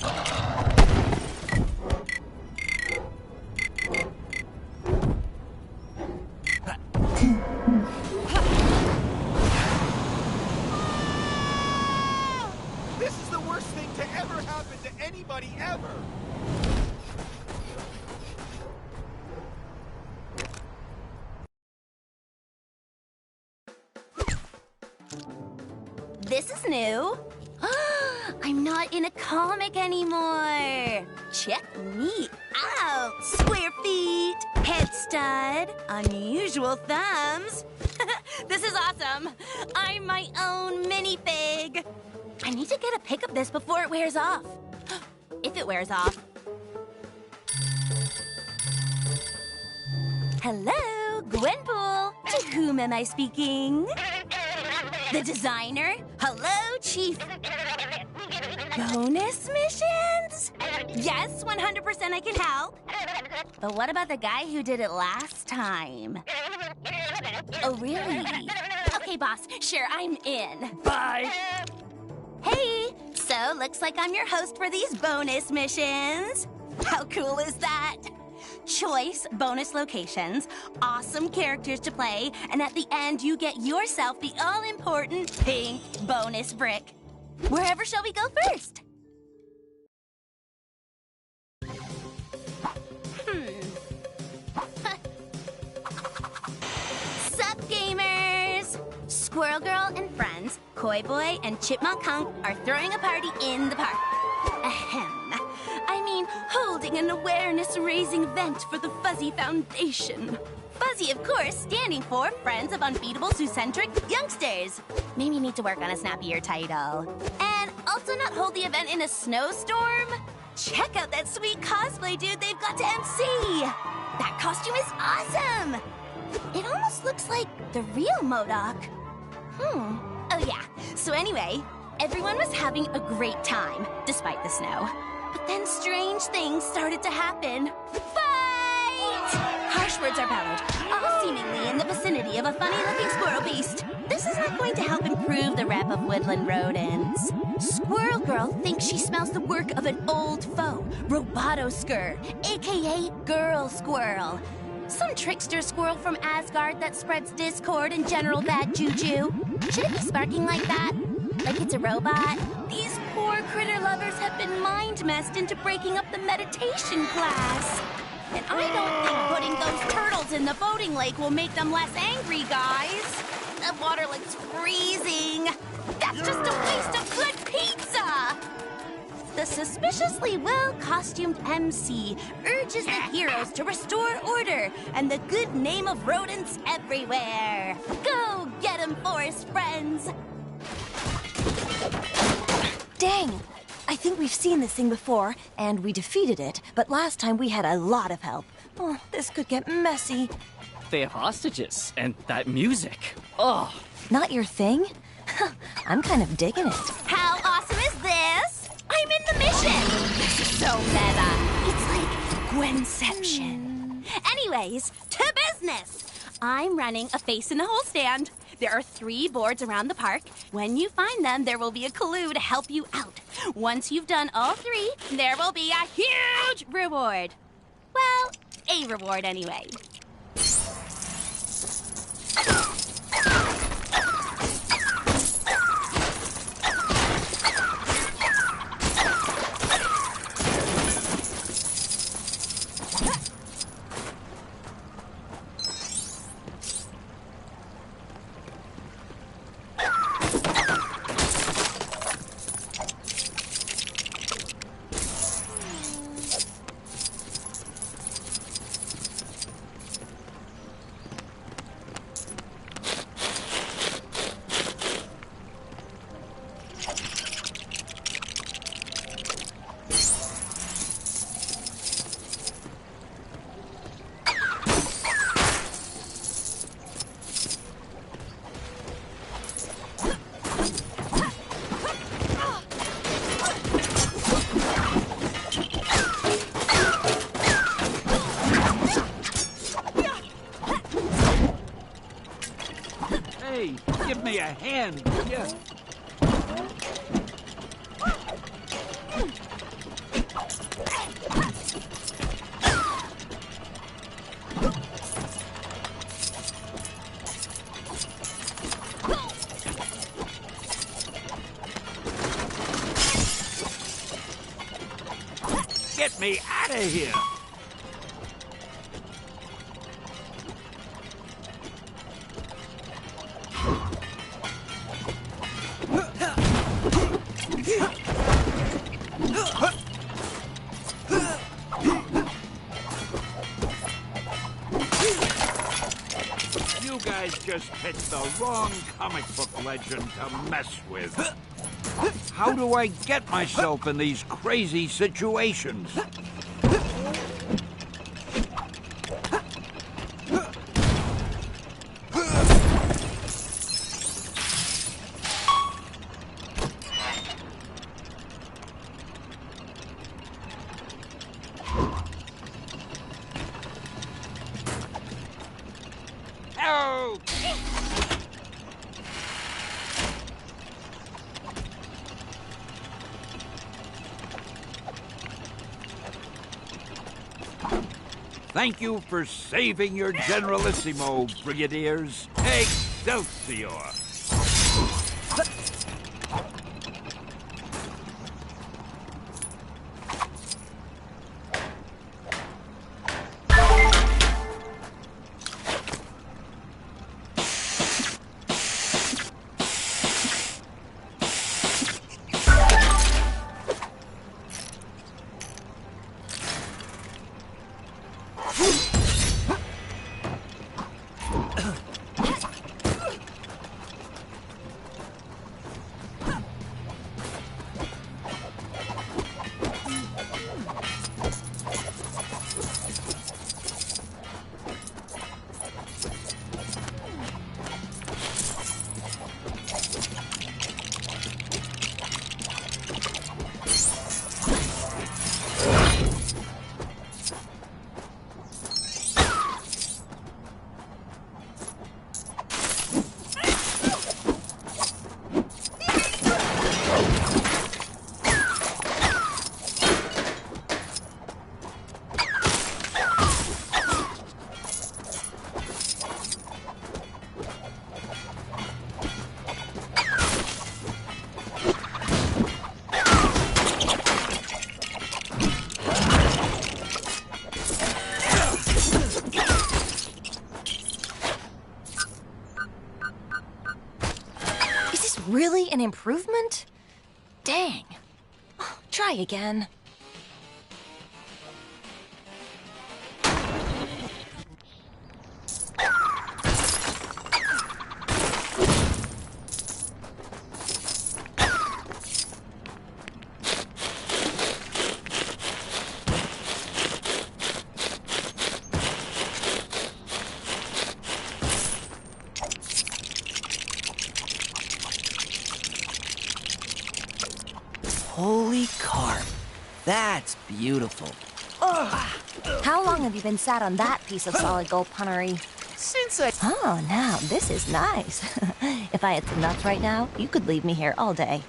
This is the worst thing to ever happen to anybody ever! This is new. I'm not in a comic anymore. Check me out. Square feet, head stud, unusual thumbs. This is awesome. I'm my own minifig. I need to get a pic of this before it wears off. If it wears off. Hello, Gwenpool. To whom am I speaking? The designer? Hello, Chief. Bonus missions? Yes, 100% I can help. But what about the guy who did it last time? Oh, really? Okay, boss. Sure, I'm in. Bye. Hey, so looks like I'm your host for these bonus missions. How cool is that? Choice bonus locations, awesome characters to play, and at the end you get yourself the all-important pink bonus brick. Wherever shall we go first? Sup, gamers? Squirrel Girl and friends, Koi Boy and Chipmunk Hunk are throwing a party in the park. Ahem. I mean, holding an awareness-raising event for the Fuzzy Foundation. Fuzzy, of course, standing for Friends of Unbeatable Zoocentric Youngsters. Maybe need to work on a snappier title. And also not hold the event in a snowstorm. Check out that sweet cosplay dude they've got to MC. That costume is awesome. It almost looks like the real MODOK. Oh yeah, so anyway, everyone was having a great time, despite the snow. But then strange things started to happen. Fight! Harsh words are bellowed, all seemingly in the vicinity of a funny-looking squirrel beast. This is not going to help improve the rep of woodland rodents. Squirrel Girl thinks she smells the work of an old foe, Robotoskur, aka Girl Squirrel. Some trickster squirrel from Asgard that spreads discord and general bad juju. Should it be sparking like that? Like it's a robot? These poor critter lovers have been mind-messed into breaking up the meditation class. And I don't think putting those turtles in the voting lake will make them less angry, guys. The water looks freezing. That's just a waste of good pizza! The suspiciously well-costumed MC urges the heroes to restore order and the good name of rodents everywhere. Go get 'em, forest friends! Dang! I think we've seen this thing before, and we defeated it, but last time we had a lot of help. Oh, this could get messy. They have hostages, and that music. Oh. Not your thing? I'm kind of digging it. How awesome is this? I'm in the mission! This is so meta. It's like Gwenception. Anyways, to business! I'm running a face-in-the-hole stand. There are 3 boards around the park. When you find them, there will be a clue to help you out. Once you've done all 3, there will be a huge reward. Well, a reward anyway. Hey, give me a hand, yeah. Get me out of here! You guys just picked the wrong comic book legend to mess with. How do I get myself in these crazy situations? Help! Thank you for saving your Generalissimo, Brigadiers. Excelsior! Really an improvement? Dang. Oh, try again. Holy carp. That's beautiful. How long have you been sat on that piece of solid gold punnery? Since I... Oh, now, this is nice. If I had some nuts right now, you could leave me here all day.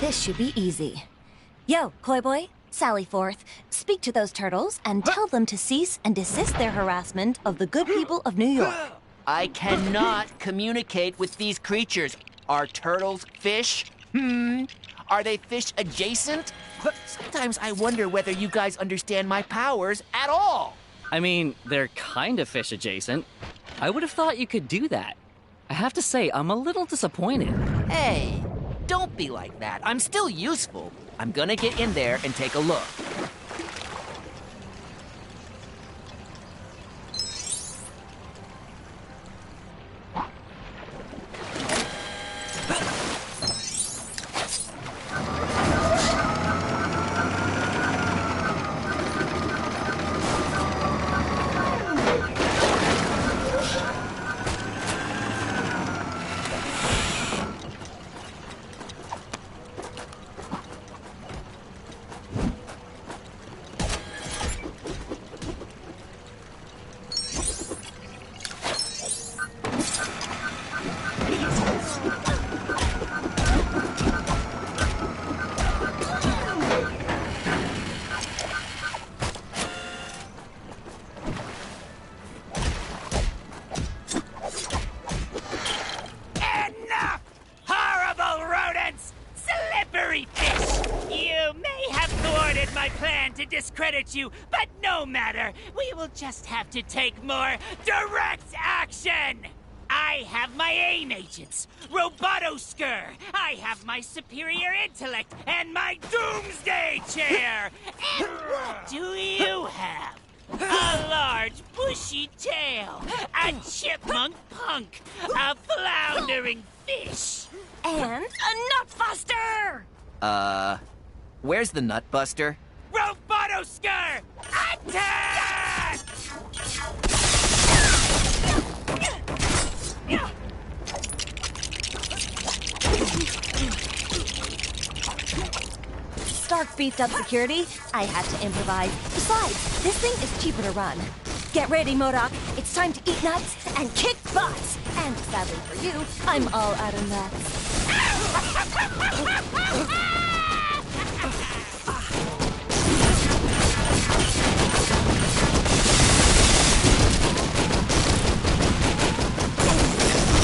This should be easy. Yo, Koi Boy, Sally Forth, speak to those turtles and tell them to cease and desist their harassment of the good people of New York. I cannot communicate with these creatures. Are turtles fish? Are they fish adjacent? Sometimes I wonder whether you guys understand my powers at all. I mean, they're kind of fish adjacent. I would have thought you could do that. I have to say, I'm a little disappointed. Hey, don't be like that. I'm still useful. I'm gonna get in there and take a look. Enough! Horrible rodents! Slippery fish! You may have thwarted my plan to discredit you, but no matter. We will just have to take more direct action! I have my AIM agents, Robotoskur. I have my superior intellect and my doomsday chair. And what do you have? A large bushy tail, a chipmunk punk, a floundering fish, And A nutbuster! Where's the nut buster? Robotoskur! Attack! Stark beefed up security. I had to improvise. Besides, this thing is cheaper to run. Get ready, MODOK. It's time to eat nuts and kick butts. And sadly for you, I'm all out of nuts.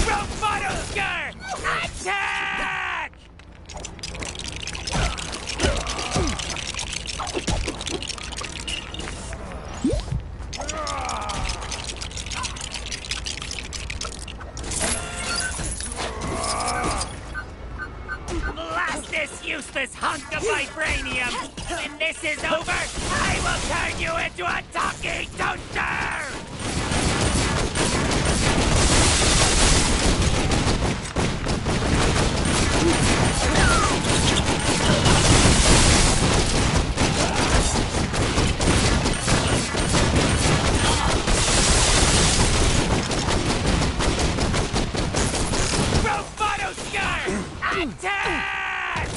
Robotoskur! Attack! Blast this useless hunk of vibranium! When this is over, I will turn you into a talking toaster! Robotoskur! Attack!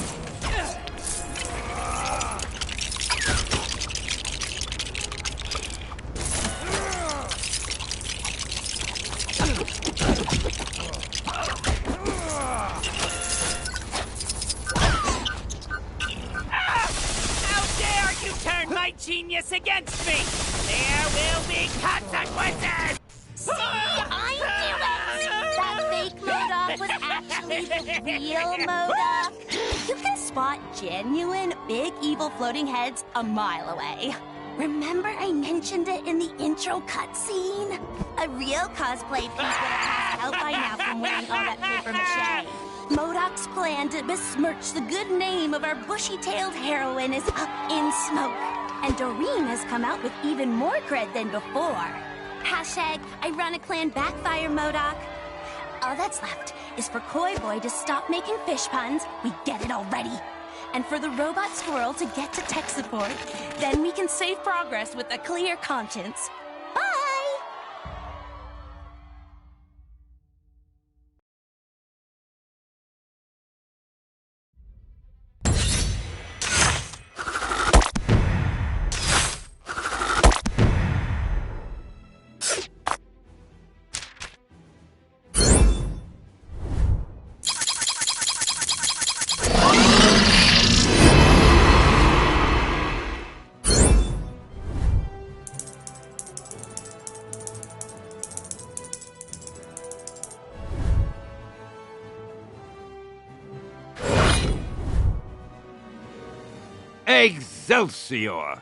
How dare you turn my genius against me! There will be consequences! See, I knew it! That fake MODOK was actually the real MODOK. You can spot genuine, big, evil floating heads a mile away. Remember I mentioned it in the intro cutscene? A real cosplay piece would have passed out by now from wearing all that paper mache. MODOK's plan to besmirch the good name of our bushy-tailed heroine is up in smoke. And Doreen has come out with even more cred than before. Hashtag, I run a clan backfire, MODOK. All that's left is for Koi Boy to stop making fish puns. We get it already. And for the robot squirrel to get to tech support. Then we can save progress with a clear conscience. Bye! Excelsior!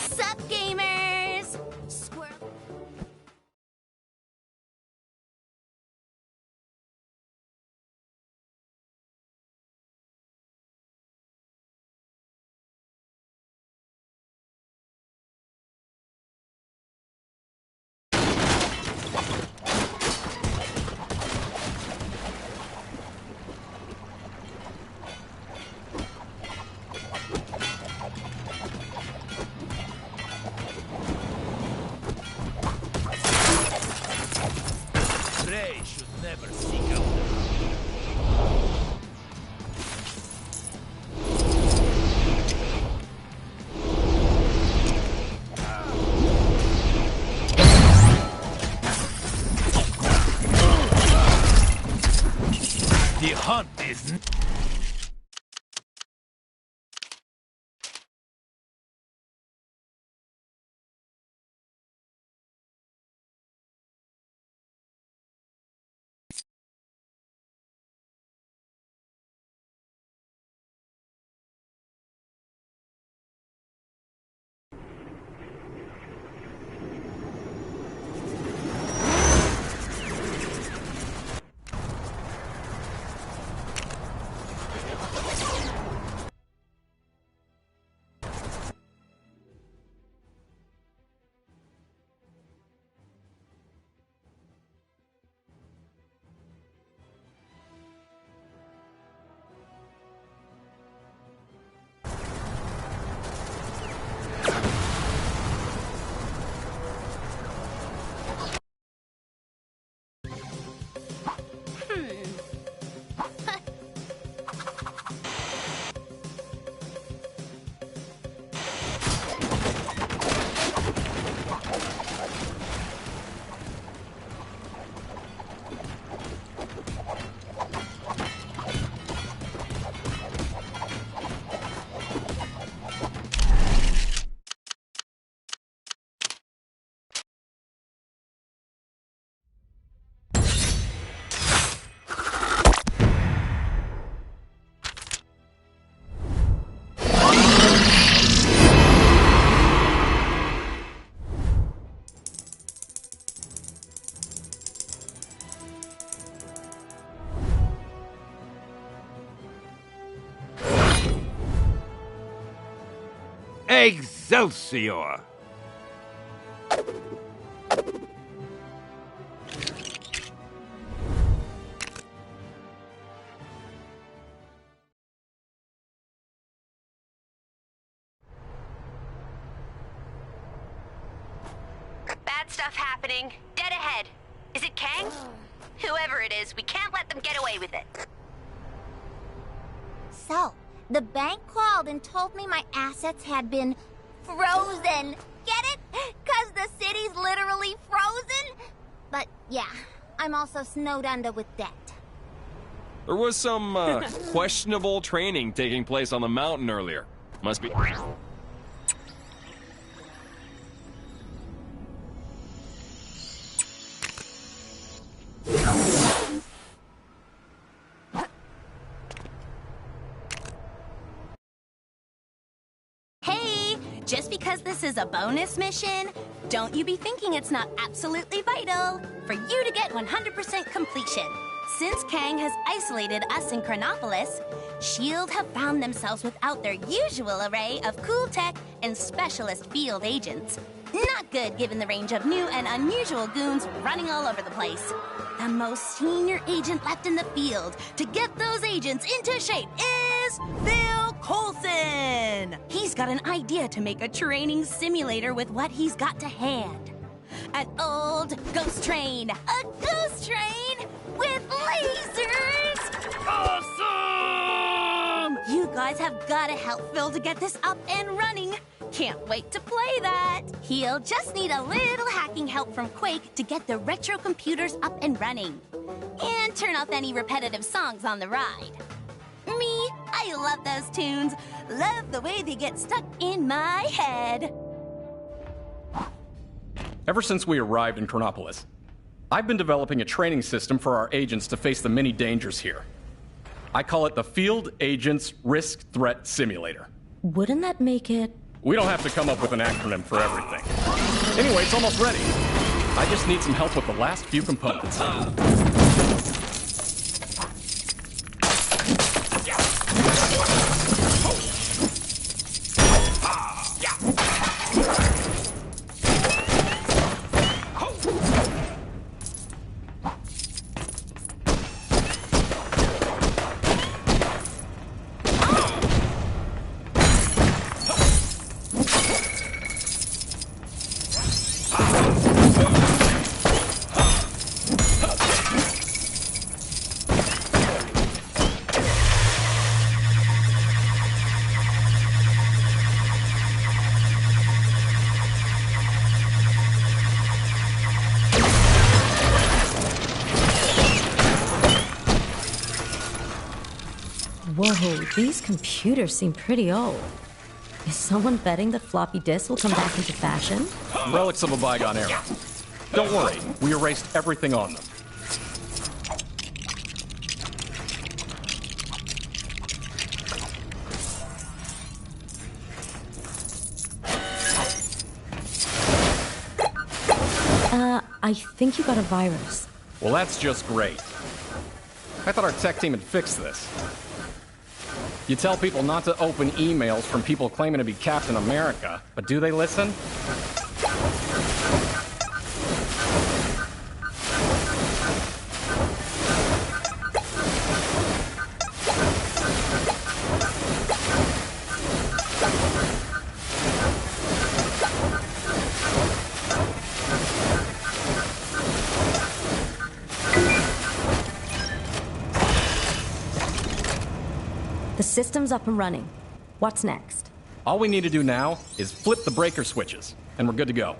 Sup, gamers? Squirrel. Prey should never seek out the The hunt is... Excelsior! Bad stuff happening. Dead ahead. Is it Kang? Whoever it is, we can't let them get away with it. So, the bank called and told me my assets had been frozen. Get it? 'Cause the city's literally frozen? But yeah, I'm also snowed under with debt. There was some questionable training taking place on the mountain earlier. Must be. Hey, just because this is a bonus mission, don't you be thinking it's not absolutely vital for you to get 100% completion. Since Kang has isolated us in Chronopolis, S.H.I.E.L.D. have found themselves without their usual array of cool tech and specialist field agents. Not good given the range of new and unusual goons running all over the place. The most senior agent left in the field to get those agents into shape is Phil Coulson! He's got an idea to make a training simulator with what he's got to hand. An old ghost train! A ghost train with lasers! Awesome! You guys have got to help Phil to get this up and running. Can't wait to play that. He'll just need a little hacking help from Quake to get the retro computers up and running. And turn off any repetitive songs on the ride. Me, I love those tunes. Love the way they get stuck in my head. Ever since we arrived in Chronopolis, I've been developing a training system for our agents to face the many dangers here. I call it the Field Agents Risk Threat Simulator. Wouldn't that make it... We don't have to come up with an acronym for everything. Anyway, it's almost ready. I just need some help with the last few components. Whoa, these computers seem pretty old. Is someone betting that floppy disks will come back into fashion? Relics of a bygone era. Don't worry, we erased everything on them. I think you got a virus. Well, that's just great. I thought our tech team had fixed this. You tell people not to open emails from people claiming to be Captain America, but do they listen? The system's up and running. What's next? All we need to do now is flip the breaker switches, and we're good to go.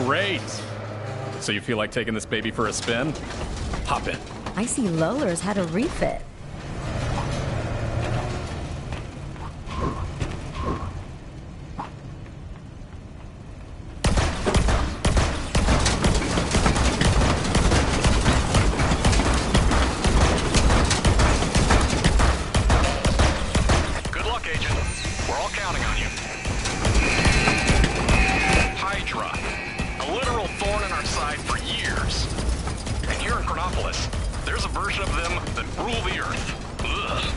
Great! So you feel like taking this baby for a spin? Hop in. I see Lola's had a refit. Good luck, Agent. We're all counting on you. Hydra. A literal thorn in our side for years. And here in Chronopolis, there's a version of them that rule the Earth. Ugh.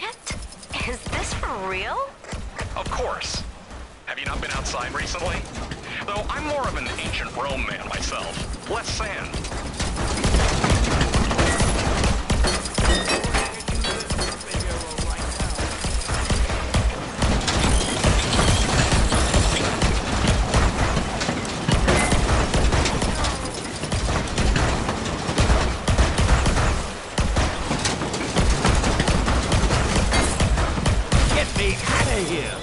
Egypt? Is this for real? Of course. Have you not been outside recently? Though I'm more of an ancient Rome man myself. Less sand. Get me out of here!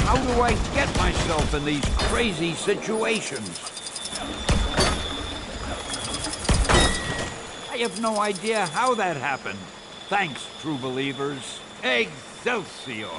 How do I get myself in these crazy situations? I have no idea how that happened. Thanks, true believers. Excelsior!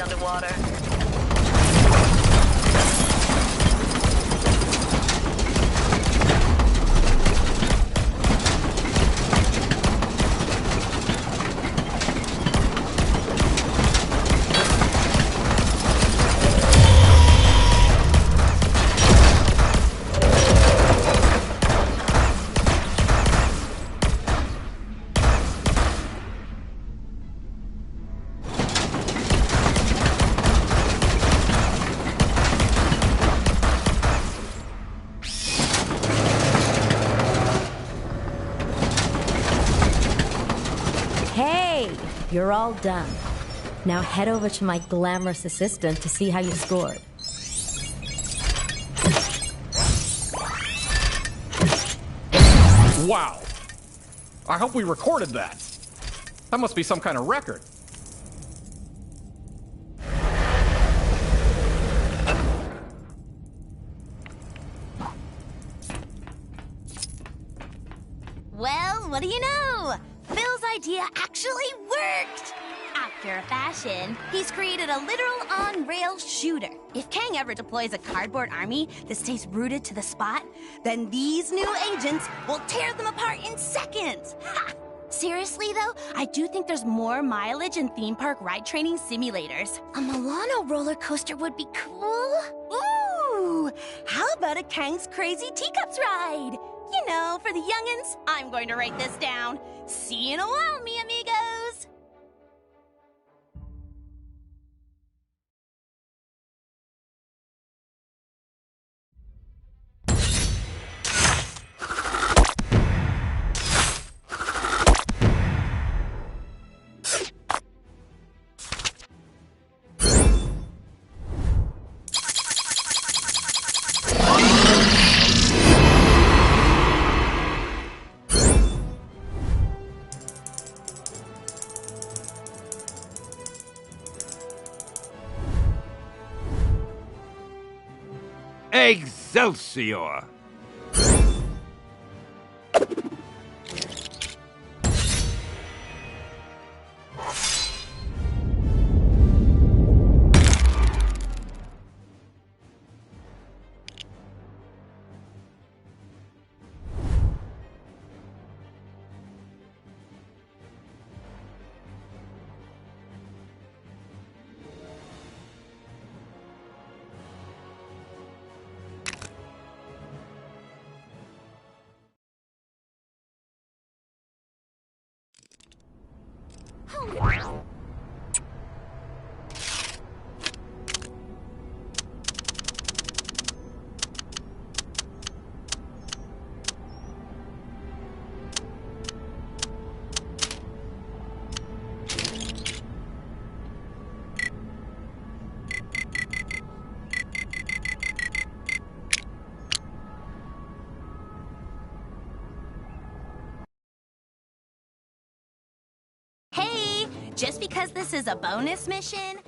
underwater. Hey, you're all done. Now head over to my glamorous assistant to see how you scored. Wow. I hope we recorded that. That must be some kind of record. Well, what do you know? Phil's idea actually worked! After a fashion, he's created a literal on-rails shooter. If Kang ever deploys a cardboard army that stays rooted to the spot, then these new agents will tear them apart in seconds! Ha! Seriously, though, I do think there's more mileage in theme park ride training simulators. A Milano roller coaster would be cool. Ooh! How about a Kang's Crazy Teacups ride? You know, for the youngins, I'm going to write this down. See you in a while, mi amigos! Excelsior! Hey, just because this is a bonus mission,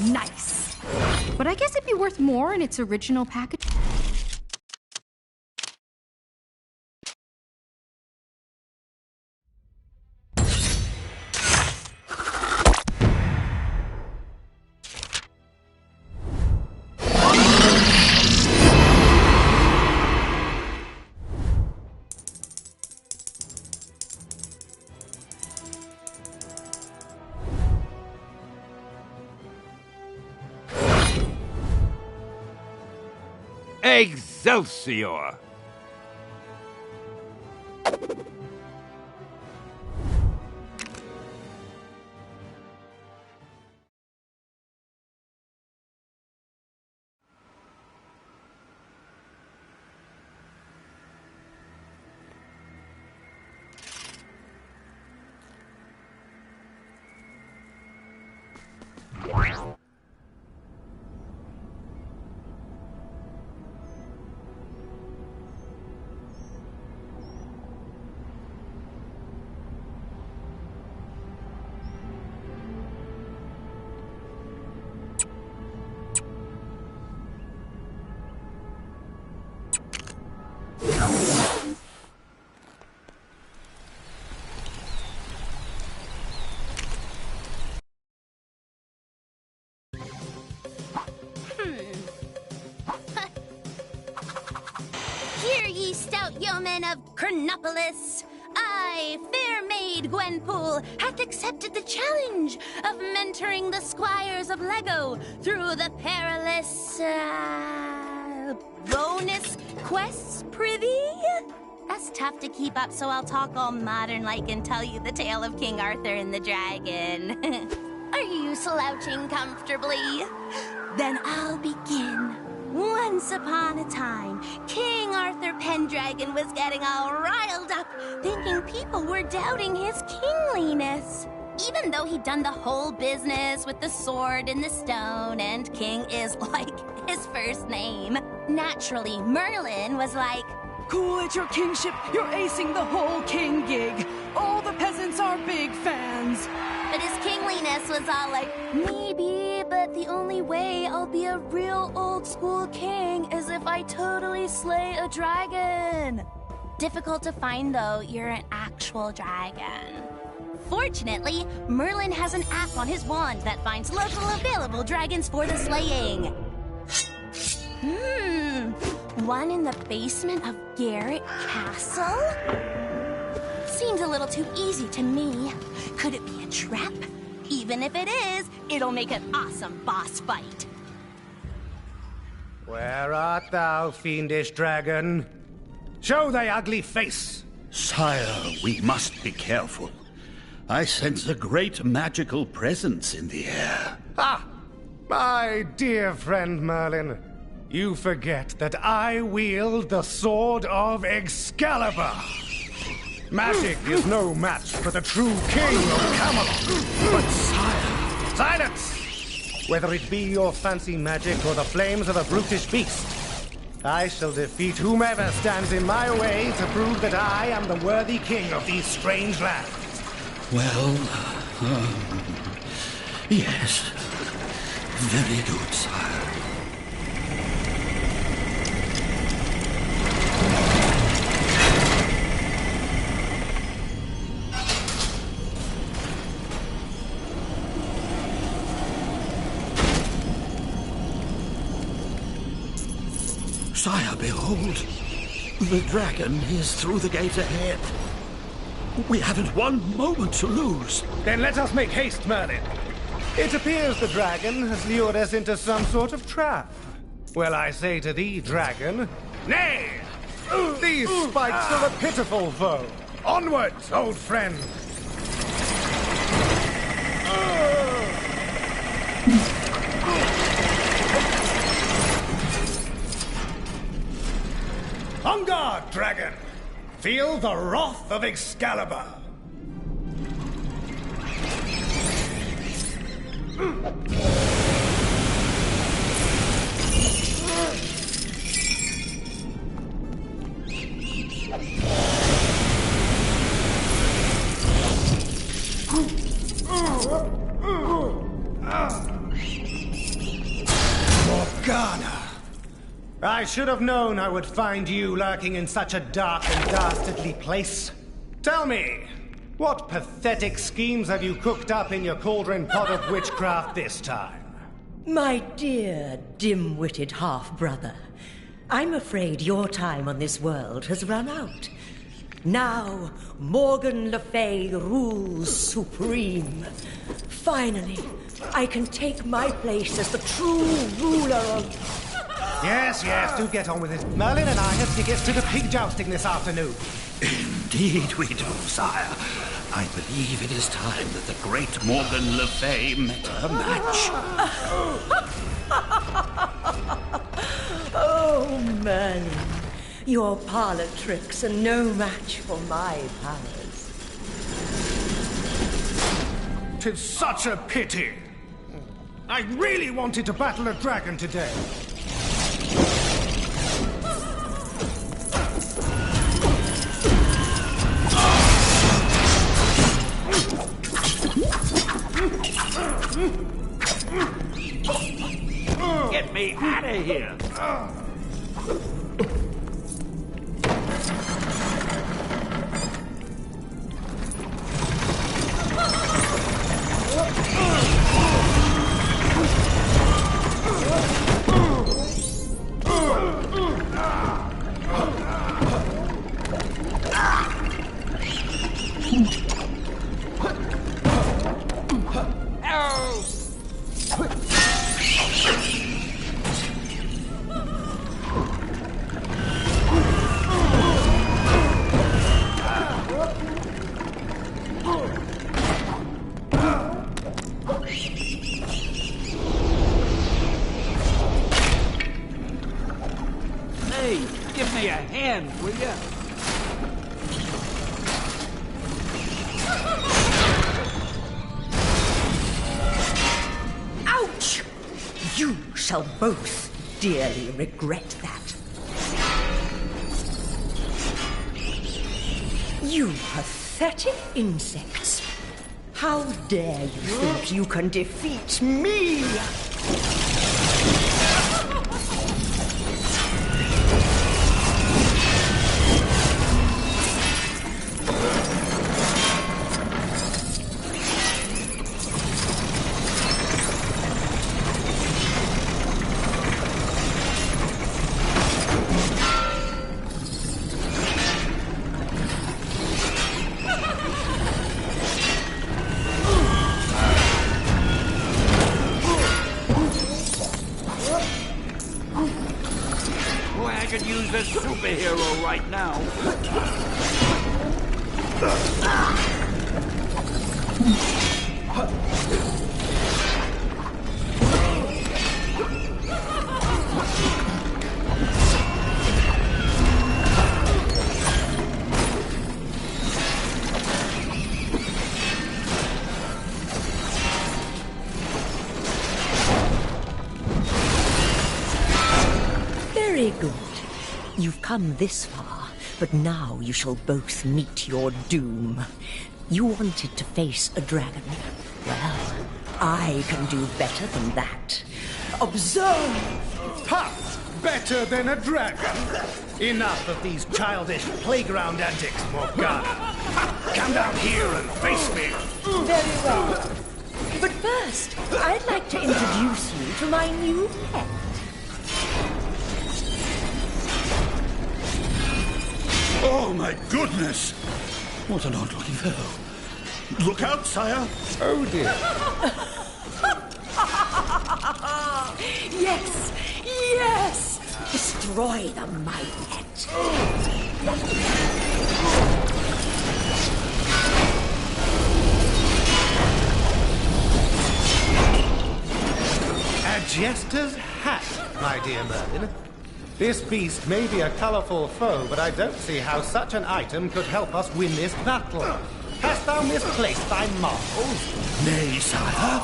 Nice. But I guess it'd be worth more in its original package. Excelsior! Hear ye, stout yeomen of Chronopolis! I, fair maid Gwenpool, hath accepted the challenge of mentoring the squires of Lego through the perilous, bonus quests, prithee? That's tough to keep up, so I'll talk all modern-like and tell you the tale of King Arthur and the dragon. Are you slouching comfortably? Then I'll begin. Once upon a time, King Arthur Pendragon was getting all riled up, thinking people were doubting his kingliness. Even though he'd done the whole business with the sword and the stone, and king is like his first name. Naturally, Merlin was like, Cool at your kingship, you're acing the whole king gig. All the peasants are big fans. But his kingliness was all like, maybe, but the only way I'll be a real old school king is if I totally slay a dragon. Difficult to find though, you're an actual dragon. Fortunately, Merlin has an app on his wand that finds local available dragons for the slaying. One in the basement of Garrett Castle? Seems a little too easy to me. Could it be a trap? Even if it is, it'll make an awesome boss fight. Where art thou, fiendish dragon? Show thy ugly face! Sire, we must be careful. I sense a great magical presence in the air. Ah! My dear friend Merlin, you forget that I wield the sword of Excalibur. Magic is no match for the true king of Camelot. But sire... Silence! Whether it be your fancy magic or the flames of a brutish beast, I shall defeat whomever stands in my way to prove that I am the worthy king of these strange lands. Well, yes. Very good, sire. Sire, behold! The dragon is through the gate ahead. We haven't one moment to lose. Then let us make haste, Merlin. It appears the dragon has lured us into some sort of trap. Well, I say to thee, dragon, nay! These spikes are a pitiful foe. Onwards, old friend! On guard, dragon! Feel the wrath of Excalibur! Morgana! I should have known I would find you lurking in such a dark and dastardly place. Tell me, what pathetic schemes have you cooked up in your cauldron pot of witchcraft this time? My dear, dim-witted half-brother, I'm afraid your time on this world has run out. Now, Morgan Le Fay rules supreme. Finally, I can take my place as the true ruler of... Yes, do get on with it. Merlin and I have tickets to the pig jousting this afternoon. Indeed we do, sire. I believe it is time that the great Morgan Le Fay met her match. Oh, Merlin, your parlor tricks are no match for my powers. 'Tis such a pity. I really wanted to battle a dragon today. Get me out of here! Hey, give me a hand, will ya? Ouch! You shall both dearly regret that. You pathetic insects! How dare you think you can defeat me? hero right now. Very good. You've come this far, but now you shall both meet your doom. You wanted to face a dragon. Well, I can do better than that. Observe! Ha! Better than a dragon? Enough of these childish playground antics, Morgana. Come down here and face me. Very well. But first, I'd like to introduce you to my new pet. Oh, my goodness! What an odd-looking fellow. Look out, sire! Oh, dear. Yes! Yes! Destroy them, my pet. A jester's hat, my dear Merlin. This beast may be a colorful foe, but I don't see how such an item could help us win this battle. Hast thou misplaced thy marvels? Nay, sire.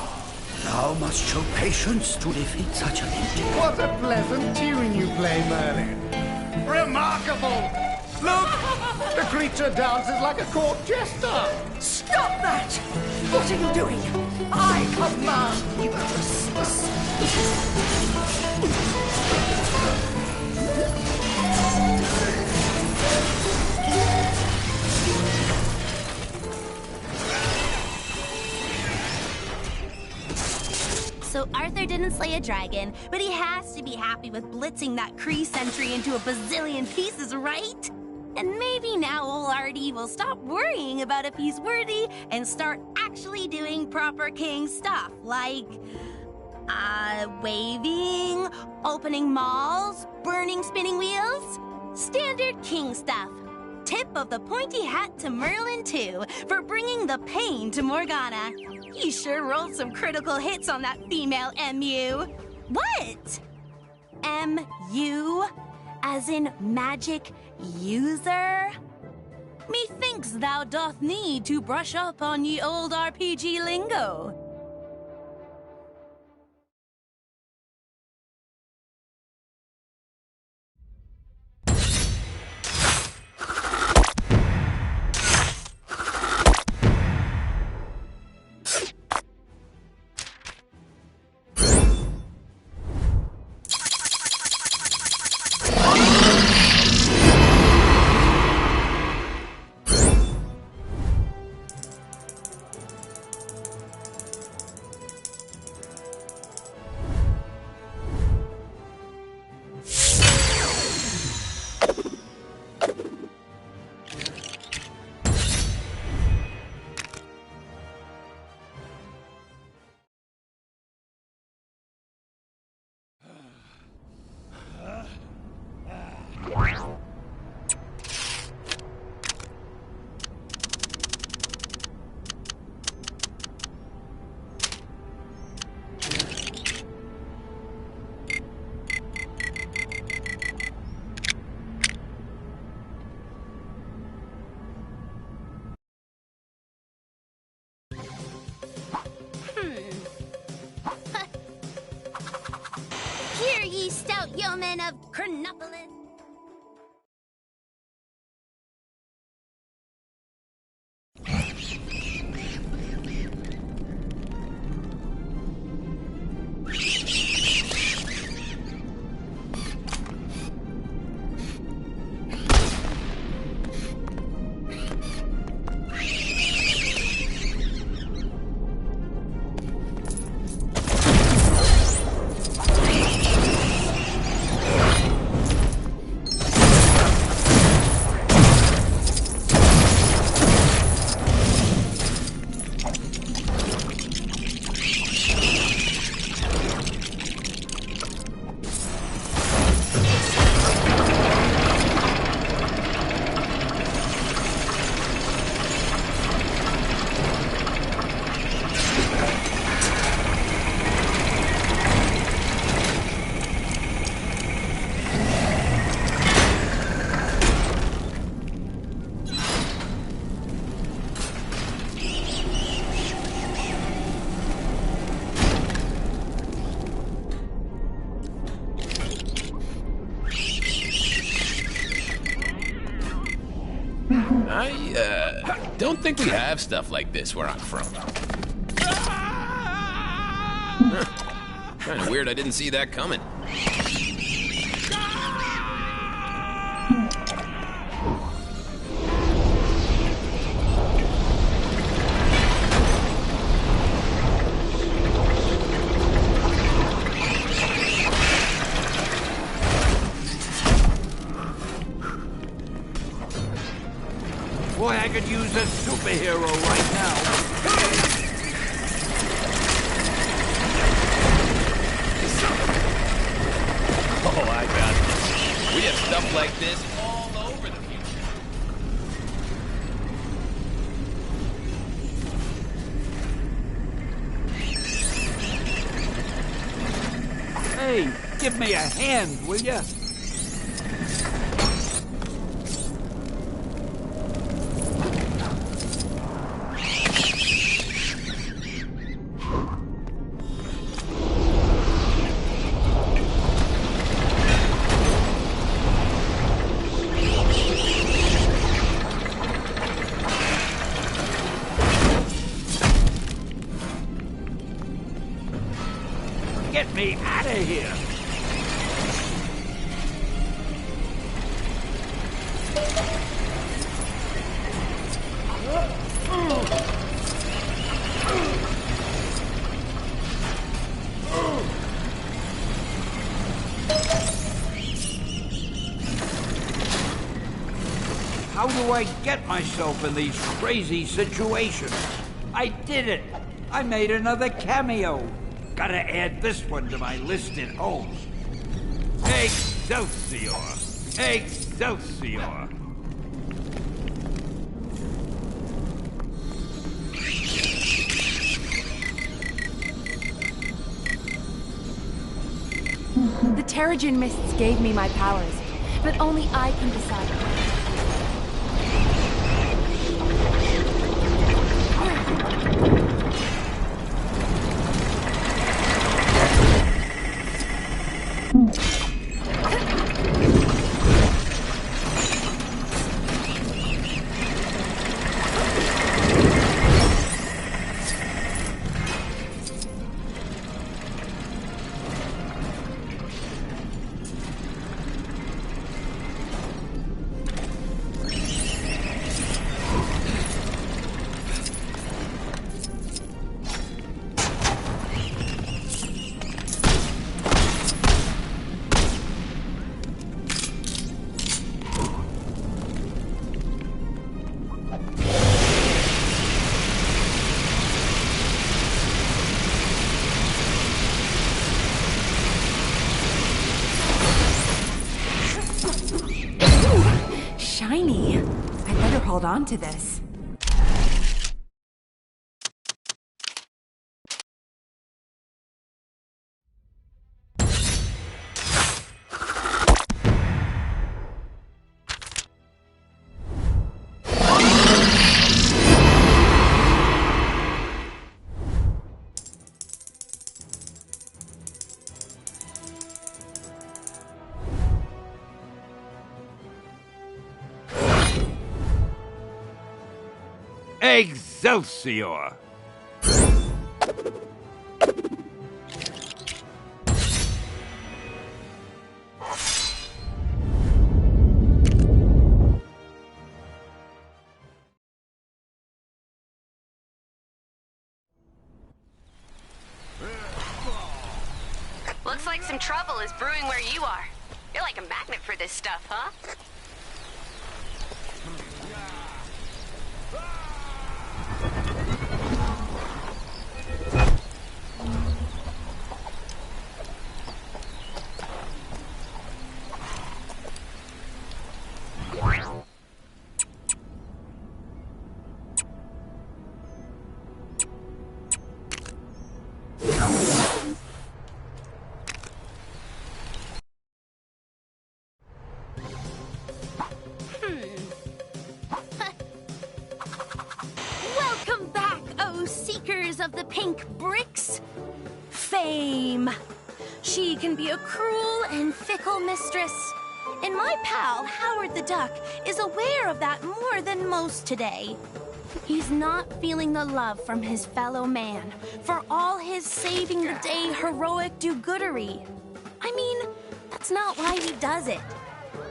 Thou must show patience to defeat such an entity. What a pleasant tune you play, Merlin. Remarkable! Look! The creature dances like a court jester! Stop that! What are you doing? I command you. So Arthur didn't slay a dragon, but he has to be happy with blitzing that Kree sentry into a bazillion pieces, right? And maybe now old Artie will stop worrying about if he's worthy and start actually doing proper king stuff, like waving, opening malls, burning spinning wheels. Standard king stuff. Tip of the pointy hat to Merlin, too, for bringing the pain to Morgana. He sure rolled some critical hits on that female MU. What? MU? As in magic user? Methinks thou doth need to brush up on ye old RPG lingo. Hear ye, stout yeomen of Chronopolis. I don't think we have stuff like this where I'm from. Kind of weird I didn't see that coming. Boy, I could use a superhero right now. Oh, I got it. We have stuff like this all over the future. Hey, give me a hand, will ya? Get me out of here! How do I get myself in these crazy situations? I did it! I made another cameo! Gotta add this one to my list at home. Excelsior! Excelsior! The Terrigen Mists gave me my powers, but only I can decide when. Shiny. I better hold on to this. Excelsior! Looks like some trouble is brewing where you are. You're like a magnet for this stuff, huh? Welcome back, oh seekers of the pink bricks. Fame. She can be a cruel and fickle mistress. And my pal, Howard the the Duck is aware of that more than most today. He's not feeling the love from his fellow man for all his saving-the-day heroic do-goodery. I mean, that's not why he does it.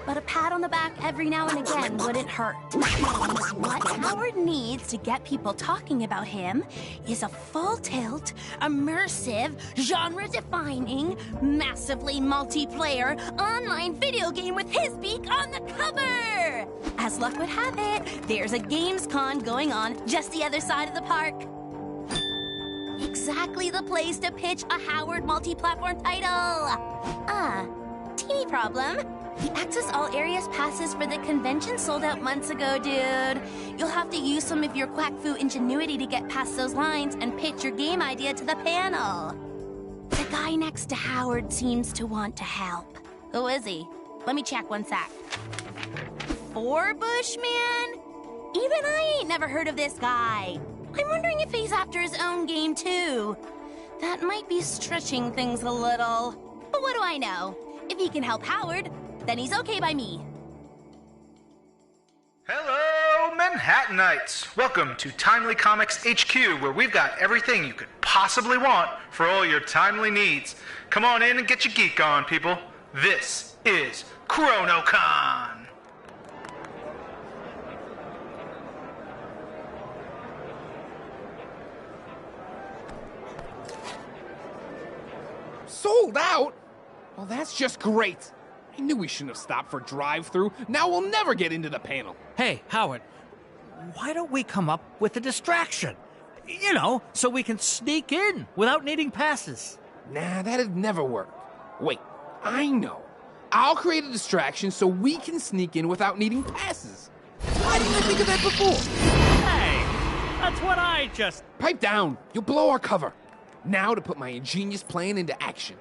But a pat on the back every now and again wouldn't hurt. What Howard needs to get people talking about him is a full-tilt, immersive, genre-defining, massively multiplayer online video game with his beak on the cover! As luck would have it, there's a Gamescom going on just the other side of the park. Exactly the place to pitch a Howard multi-platform title. Teeny problem. The Access All Areas passes for the convention sold out months ago, dude. You'll have to use some of your quack fu ingenuity to get past those lines and pitch your game idea to the panel. The guy next to Howard seems to want to help. Who is he? Let me check one sec. Forbush, man? Even I ain't never heard of this guy. I'm wondering if he's after his own game, too. That might be stretching things a little. But what do I know? If he can help Howard, then he's okay by me. Hello, Manhattanites! Welcome to Timely Comics HQ, where we've got everything you could possibly want for all your timely needs. Come on in and get your geek on, people. This is ChronoCon! Sold out? Well, that's just great. I knew we shouldn't have stopped for drive-through. Now we'll never get into the panel. Hey, Howard, why don't we come up with a distraction? You know, so we can sneak in without needing passes. Nah, that'd never work. Wait, I know. I'll create a distraction so we can sneak in without needing passes. Why didn't I think of that before? Hey, that's what I just... Pipe down. You'll blow our cover. Now to put my ingenious plan into action.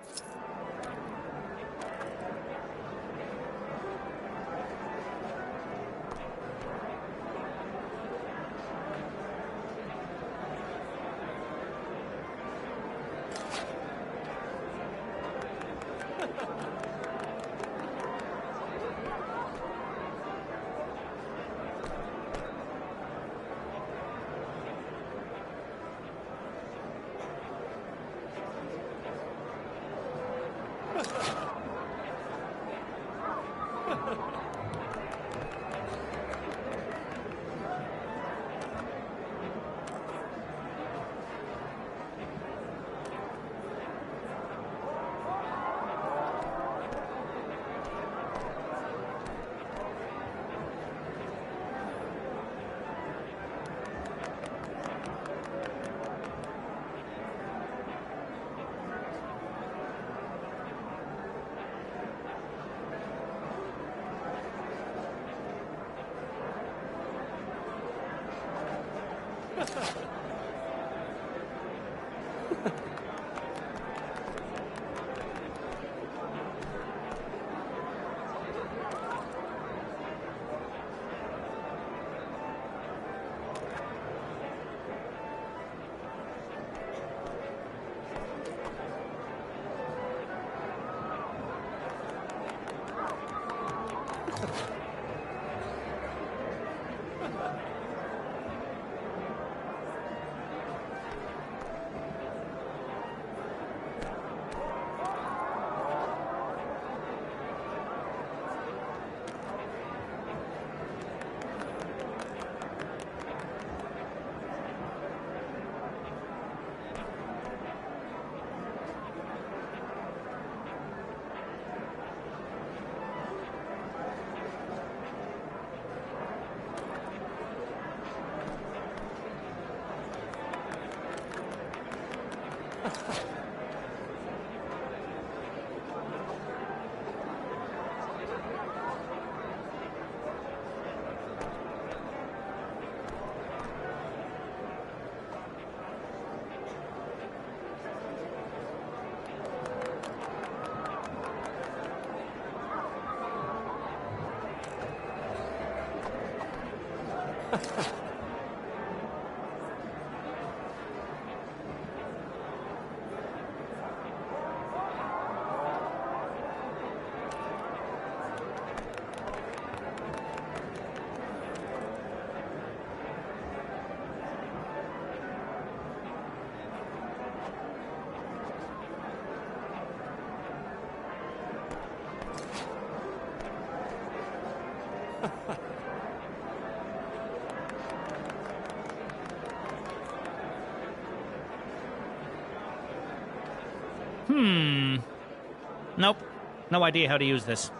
Nope. No idea how to use this.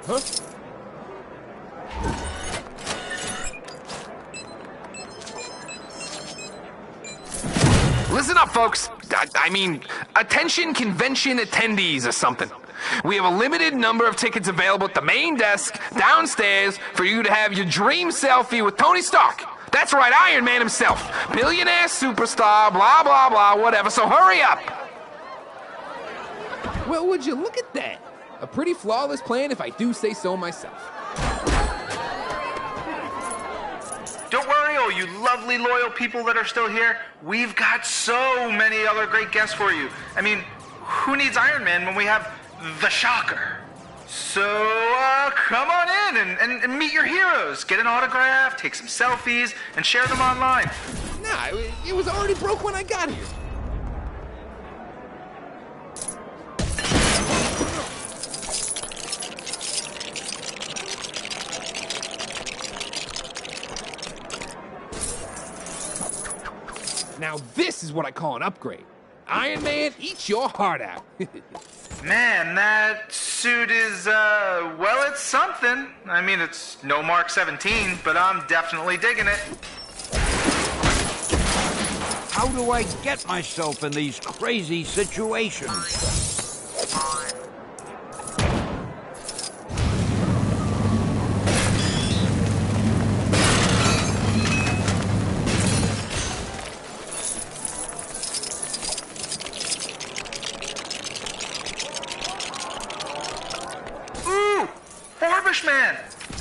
Huh? Listen up, folks. I mean, attention convention attendees or something. We have a limited number of tickets available at the main desk downstairs for you to have your dream selfie with Tony Stark. That's right, Iron Man himself. Billionaire superstar, blah, blah, blah, whatever. So hurry up. Well, would you look at that? A pretty flawless plan if I do say so myself. Don't worry, all you lovely, loyal people that are still here. We've got so many other great guests for you. I mean, who needs Iron Man when we have the Shocker? So, come on in and meet your heroes. Get an autograph, take some selfies, and share them online. Nah, it was already broke when I got here. Now this is what I call an upgrade. Iron Man, eat your heart out. Man, that suit is, well, it's something. I mean, it's no Mark 17, but I'm definitely digging it. How do I get myself in these crazy situations?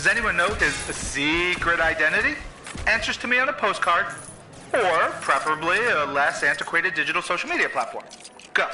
Does anyone know his secret identity? Answers to me on a postcard, or preferably a less antiquated digital social media platform. Go.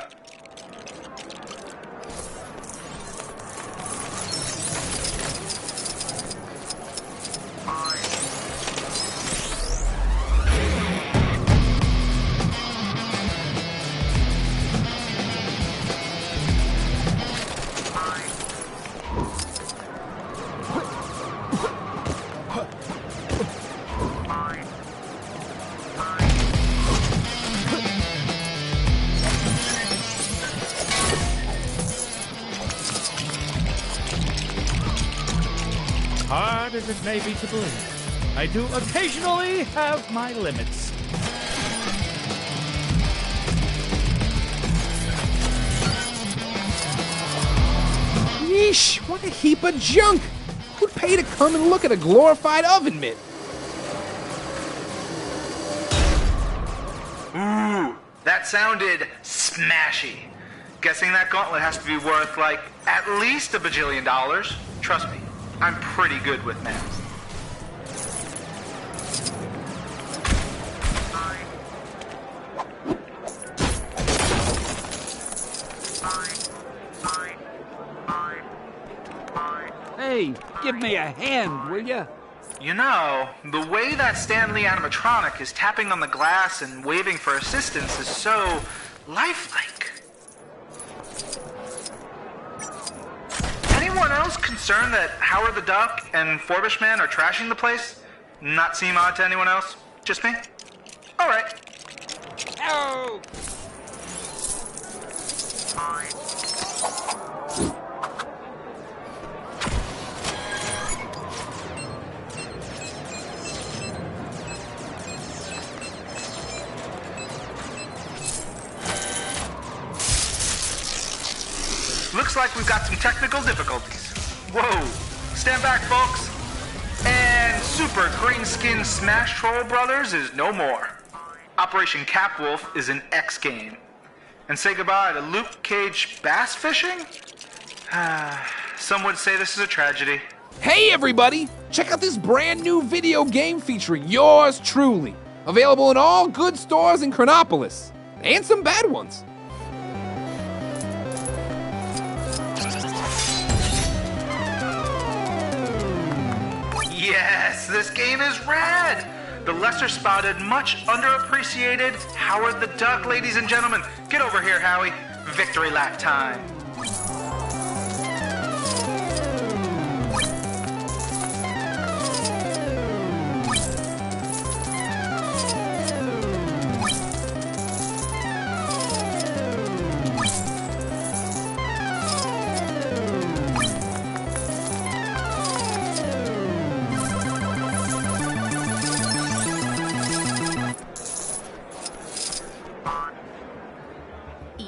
Hard as it may be to believe, I do occasionally have my limits. Yeesh, what a heap of junk! Who'd pay to come and look at a glorified oven mitt? Ooh, that sounded smashy. Guessing that gauntlet has to be worth, like, at least $1 bajillion. Trust me, I'm pretty good with math. Hey, give me a hand, will ya? You know, the way that Stanley animatronic is tapping on the glass and waving for assistance is so lifelike. Anyone else concerned that Howard the Duck and Forbish Man are trashing the place? Not seem odd to anyone else? Just me? Alright. Oh! Looks like we've got some technical difficulties. Whoa. Stand back, folks. And Super Green Skin Smash Troll Brothers is no more. Operation Capwolf is an X game. And say goodbye to Luke Cage bass fishing? Some would say this is a tragedy. Hey everybody! Check out this brand new video game featuring yours truly. Available in all good stores in Chronopolis. And some bad ones. Yes, this game is rad! The lesser spotted, much underappreciated Howard the Duck, ladies and gentlemen. Get over here, Howie. Victory lap time.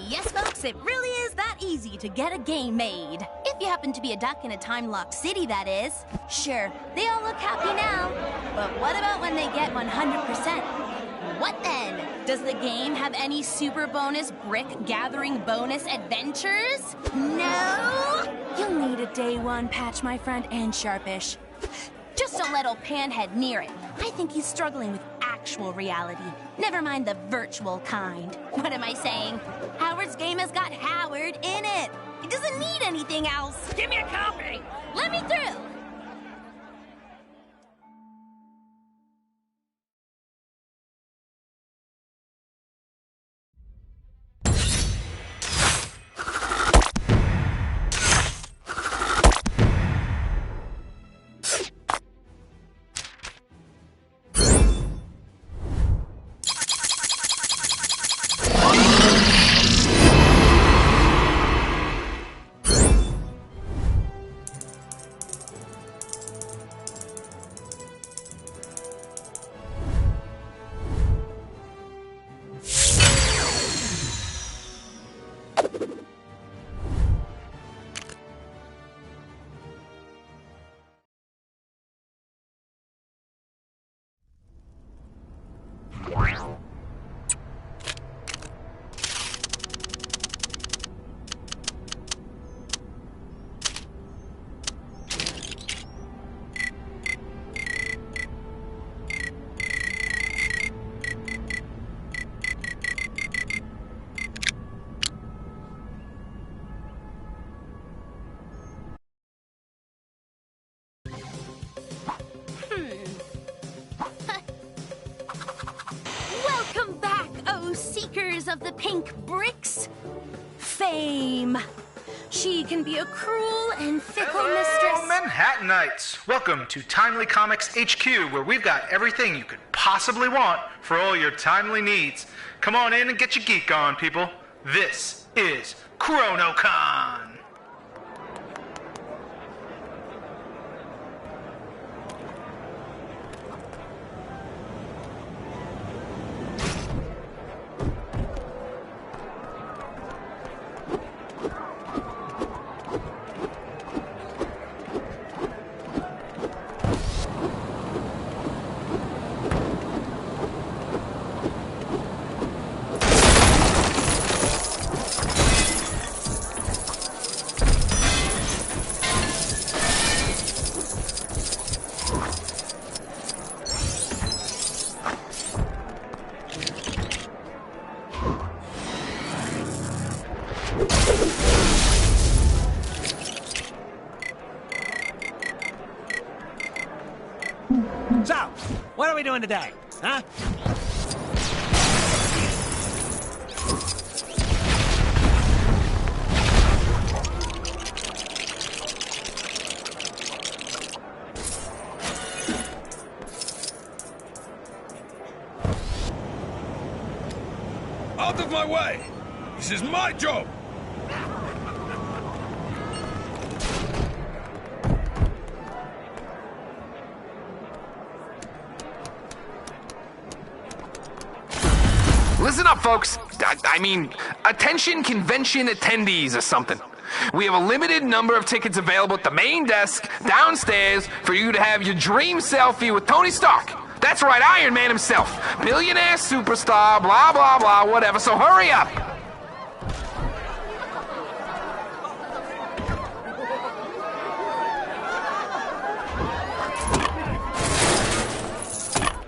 Yes, folks, it really is that easy to get a game made. If you happen to be a duck in a time-locked city, that is. Sure, they all look happy now. But what about when they get 100%? What then? Does the game have any super bonus brick-gathering bonus adventures? No? You'll need a day one patch, my friend, and Sharpish. Just don't let old Panhead near it. I think he's struggling with actual reality. Never mind the virtual kind. What am I saying? Howard's game has got Howard in it. It doesn't need anything else. Give me a copy! Let me through! Mistress of the Pink Bricks, Fame. She can be a cruel and fickle mistress. Manhattanites! Welcome to Timely Comics HQ, where we've got everything you could possibly want for all your timely needs. Come on in and get your geek on, people. This is ChronoCon! So, what are we doing today, huh? Out of my way! This is my job! Listen up, folks. I mean, attention convention attendees or something. We have a limited number of tickets available at the main desk downstairs for you to have your dream selfie with Tony Stark. That's right, Iron Man himself. Billionaire superstar, blah, blah, blah, whatever. So hurry up.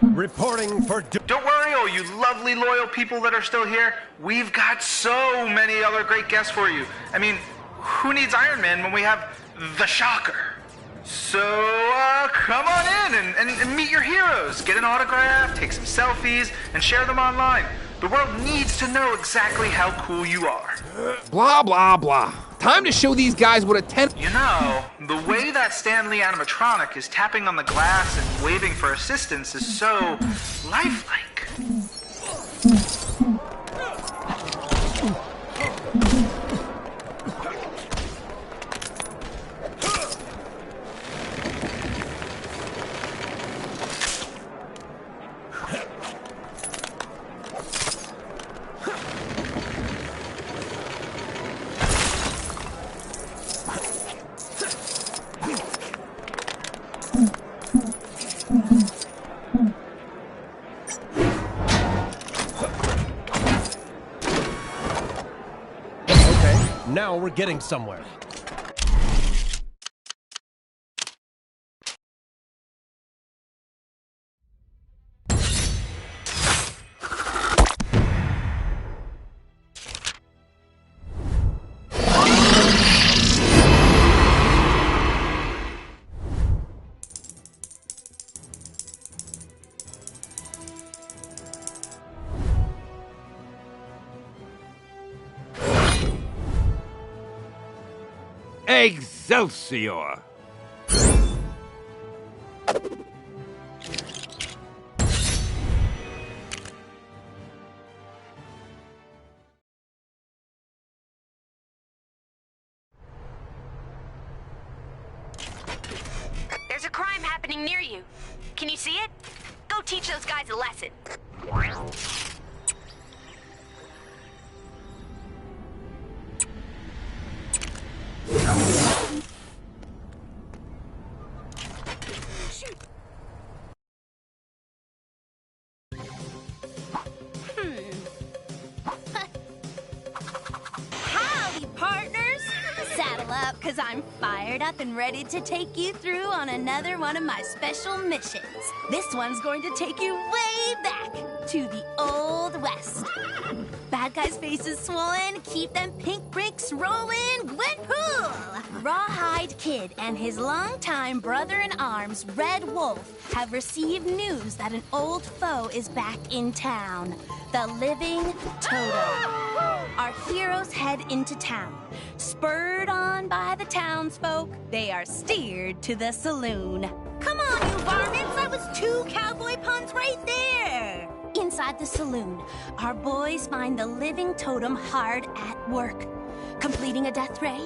Reporting for... Don't worry, all you lovely, loyal people that are still here. We've got so many other great guests for you. I mean, who needs Iron Man when we have the Shocker? So, come on in and meet your heroes. Get an autograph, take some selfies, and share them online. The world needs to know exactly how cool you are. Blah, blah, blah. Time to show these guys what a 10... You know, the way that Stan Lee animatronic is tapping on the glass and waving for assistance is so lifelike. Now we're getting somewhere. Excelsior! There's a crime happening near you. Can you see it? Go teach those guys a lesson. Howdy, partners! Saddle up, because I'm fired up and ready to take you through on another one of my special missions. This one's going to take you way back to the Old West. Back bad guys' faces swollen, keep them pink bricks rolling, Gwenpool! Rawhide Kid and his longtime brother-in-arms, Red Wolf, have received news that an old foe is back in town. The Living Totem. Our heroes head into town. Spurred on by the townsfolk, they are steered to the saloon. Come on, you varmints! That was 2 cowboy puns right there! Inside the saloon, our boys find the Living Totem hard at work. Completing a death ray?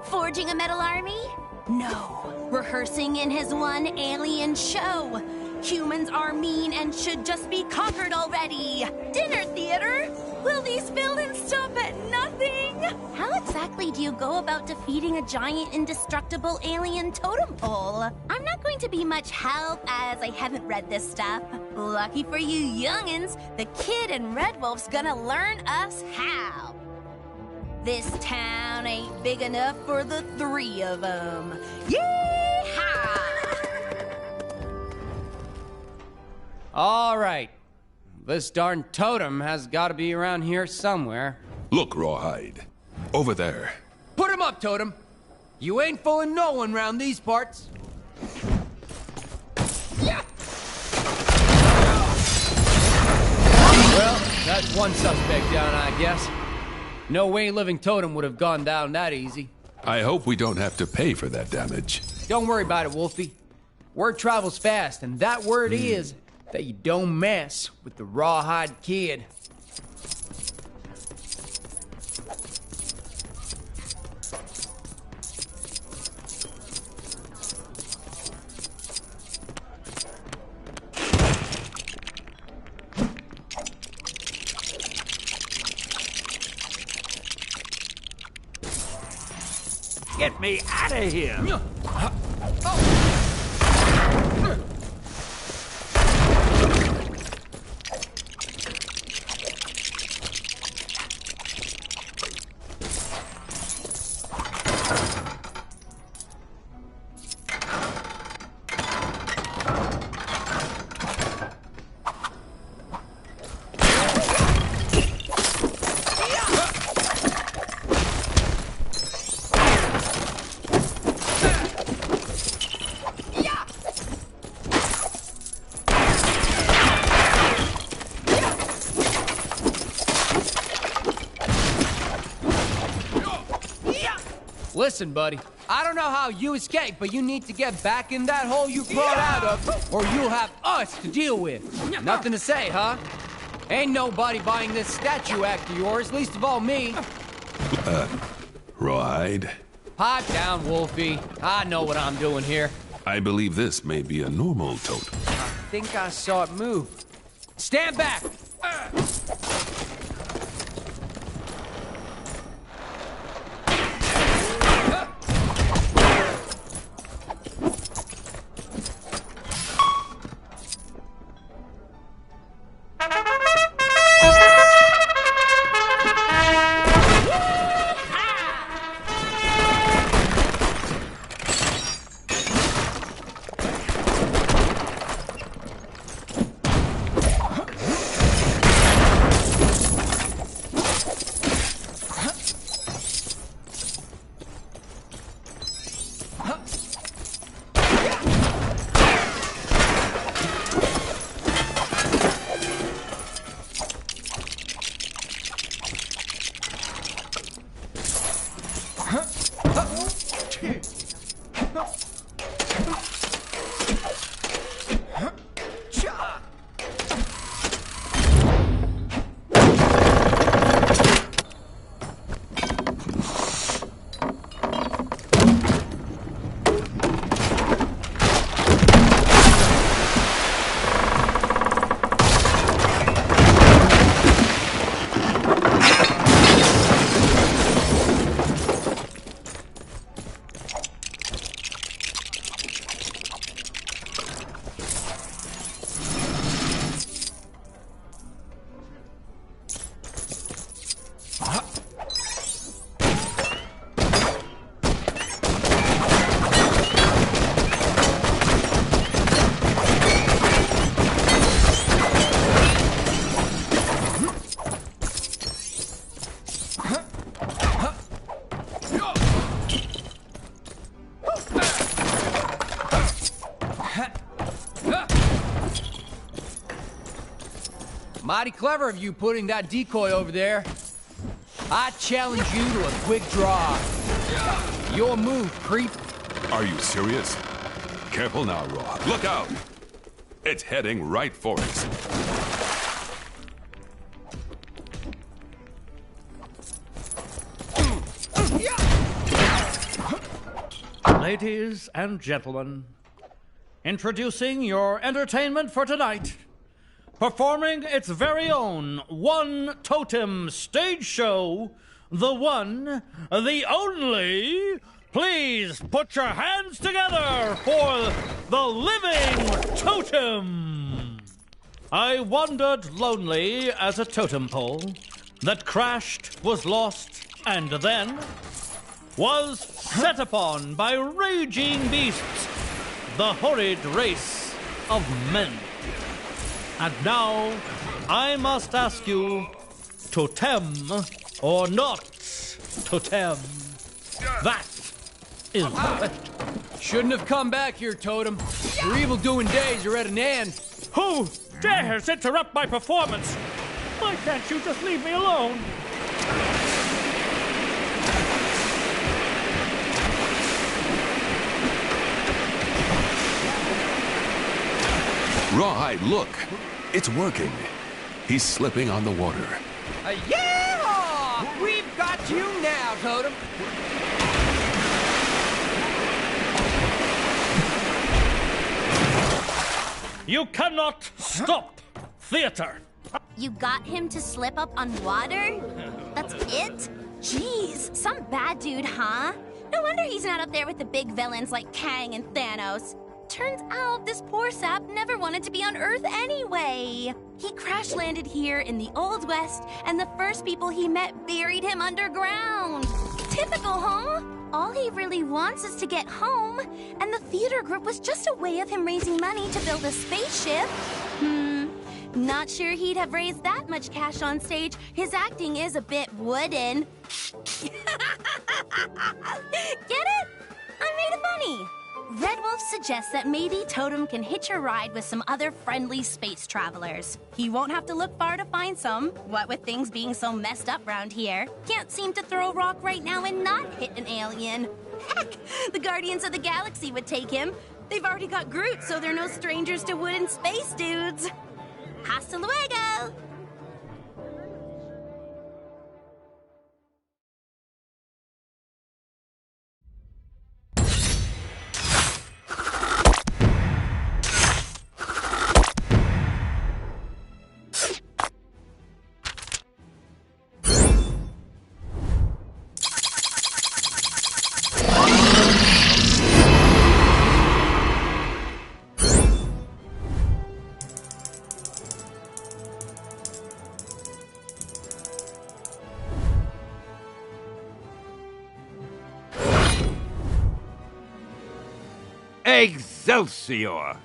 Forging a metal army? No. Rehearsing in his one alien show. Humans are mean and should just be conquered already. Dinner theater? Will these villains stop at nothing? How exactly do you go about defeating a giant indestructible alien totem pole? I'm not going to be much help as I haven't read this stuff. Lucky for you youngins, the Kid and Red Wolf's gonna learn us how. This town ain't big enough for the 3 of them. Yeehaw! All right. This darn totem has got to be around here somewhere. Look, Rawhide. Over there. Put him up, Totem. You ain't fooling no one round these parts. Yeah. Well, that's one suspect down, I guess. No way Living Totem would have gone down that easy. I hope we don't have to pay for that damage. Don't worry about it, Wolfie. Word travels fast, and that word is that you don't mess with the Rawhide Kid. Get me out of here! Listen, buddy, I don't know how you escaped, but you need to get back in that hole you crawled out of, or you'll have us to deal with. Nothing to say, huh? Ain't nobody buying this statue act of yours, least of all me. Rawhide? Pipe down, Wolfie. I know what I'm doing here. I believe this may be a normal totem. I think I saw it move. Stand back! Mighty clever of you putting that decoy over there. I challenge you to a quick draw. Your move, creep. Are you serious? Careful now, Raw. Look out! It's heading right for us. Ladies and gentlemen, introducing your entertainment for tonight. Performing its very own One Totem stage show, the one, the only. Please put your hands together for the Living Totem. I wandered lonely as a totem pole that crashed, was lost, and then was set upon by raging beasts, the horrid race of men. And now, I must ask you, totem or not totem? That is the question. Shouldn't have come back here, Totem. Your evil-doing days are at an end. Who dares interrupt my performance? Why can't you just leave me alone? Rawhide, look! It's working. He's slipping on the water. Yeah! We've got you now, Totem. You cannot stop theater. You got him to slip up on water? That's it? Jeez, some bad dude, huh? No wonder he's not up there with the big villains like Kang and Thanos. Turns out this poor sap never wanted to be on Earth anyway. He crash-landed here in the Old West, and the first people he met buried him underground. Typical, huh? All he really wants is to get home, and the theater group was just a way of him raising money to build a spaceship. Not sure he'd have raised that much cash on stage. His acting is a bit wooden. Get it? I made it funny. Red Wolf suggests that maybe Totem can hitch a ride with some other friendly space travelers. He won't have to look far to find some, what with things being so messed up round here. Can't seem to throw a rock right now and not hit an alien. Heck, the Guardians of the Galaxy would take him. They've already got Groot, so they're no strangers to wooden space dudes. Hasta luego! Excelsior!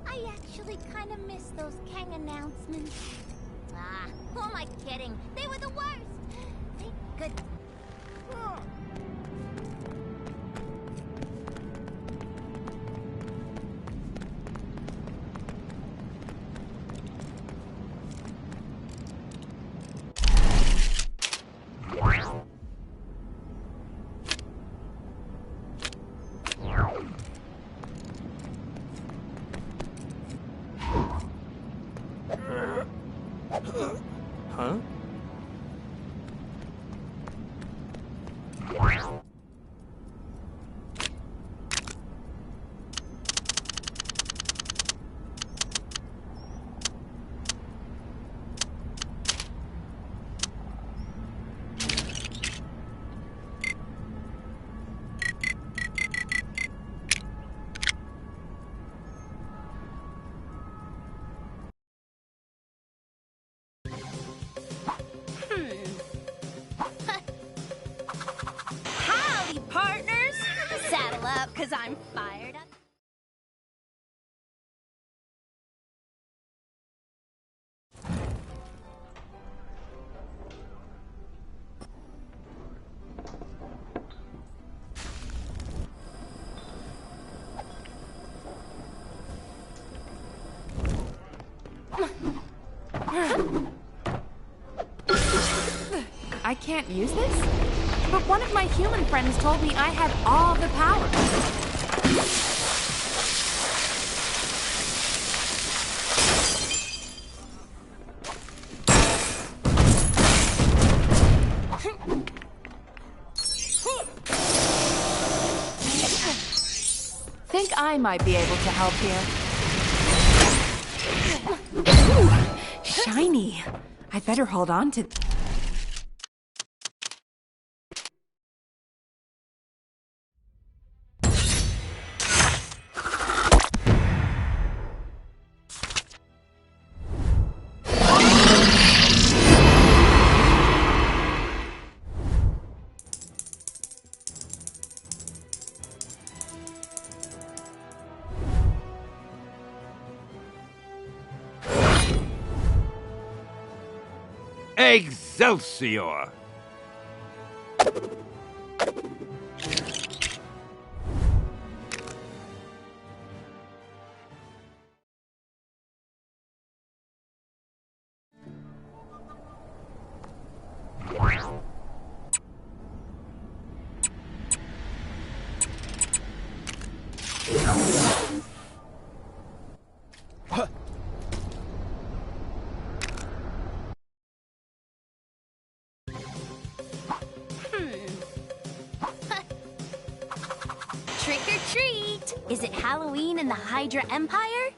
I actually kind of miss those Kang announcements. Who am I kidding? They were the worst! Thank goodness. Huh? Howdy, partners! Saddle up, because I'm fired up. I can't use this? But one of my human friends told me I had all the power. Think I might be able to help here. Ooh, shiny. I'd better hold on to... Excelsior! Trick or treat! Is it Halloween in the Hydra Empire?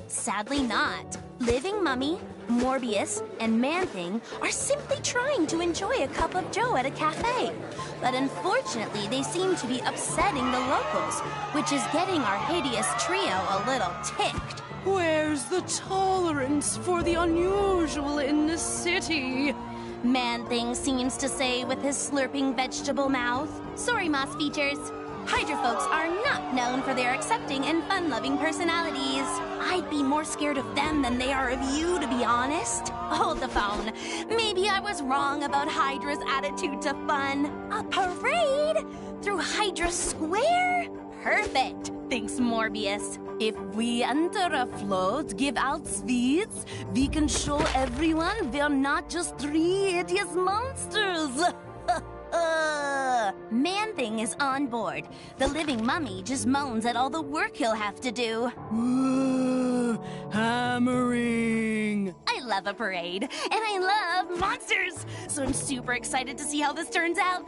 Sadly not. Living Mummy, Morbius, and Man-Thing are simply trying to enjoy a cup of joe at a cafe. But unfortunately, they seem to be upsetting the locals, which is getting our hideous trio a little ticked. Where's the tolerance for the unusual in this city? Man-Thing seems to say with his slurping vegetable mouth. Sorry, Moss Features. Hydra folks are not known for their accepting and fun-loving personalities. I'd be more scared of them than they are of you, to be honest. Hold the phone. Maybe I was wrong about Hydra's attitude to fun. A parade? Through Hydra Square? Perfect, thinks Morbius. If we enter a float, give out sweets, we can show everyone we're not just three hideous monsters. Man-Thing is on board. The Living Mummy just moans at all the work he'll have to do. Hammering! I love a parade, and I love monsters, so I'm super excited to see how this turns out.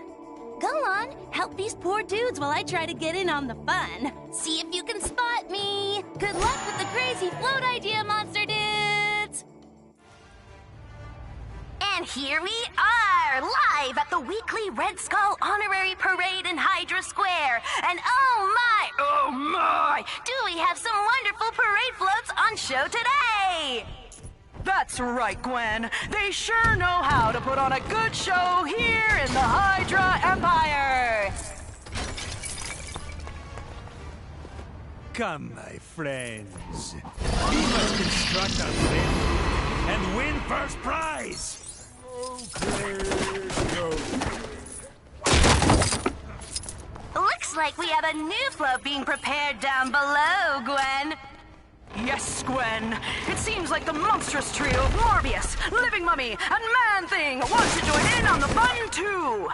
Go on, help these poor dudes while I try to get in on the fun. See if you can spot me. Good luck with the crazy float idea, monster dudes! And here we are, live at the weekly Red Skull Honorary Parade in Hydra Square. And oh my, do we have some wonderful parade floats on show today! That's right, Gwen. They sure know how to put on a good show here in the Hydra Empire! Come, my friends. We must construct a lift and win first prize. Okay, go. Looks like we have a new float being prepared down below, Gwen. Yes, Gwen. It seems like the monstrous trio of Morbius, Living Mummy, and Man-Thing want to join in on the fun, too.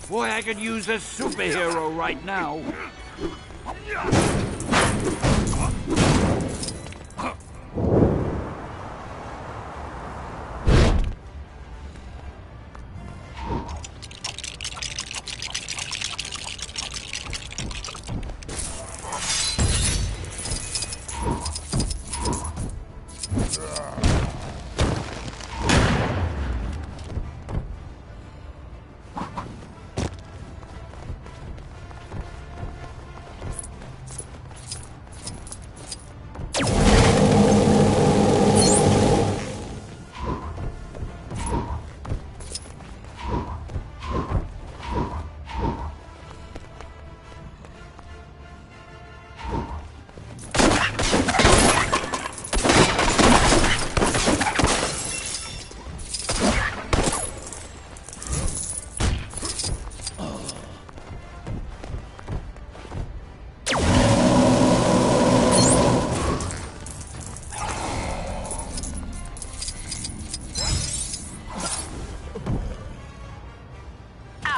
Boy, I could use a superhero right now.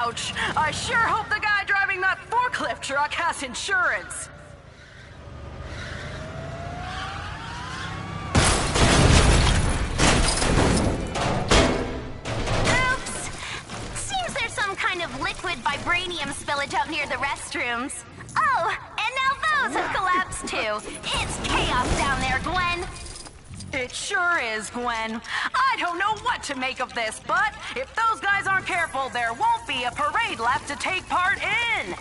Ouch! I sure hope the guy driving that forklift truck has insurance. Seems there's some kind of liquid vibranium spillage out near the restrooms. Oh, and now those have collapsed too. It's chaos down there, Gwen. It sure is, Gwen. I don't know what to make of this, but if those guys aren't careful, there won't be a parade left to take part in.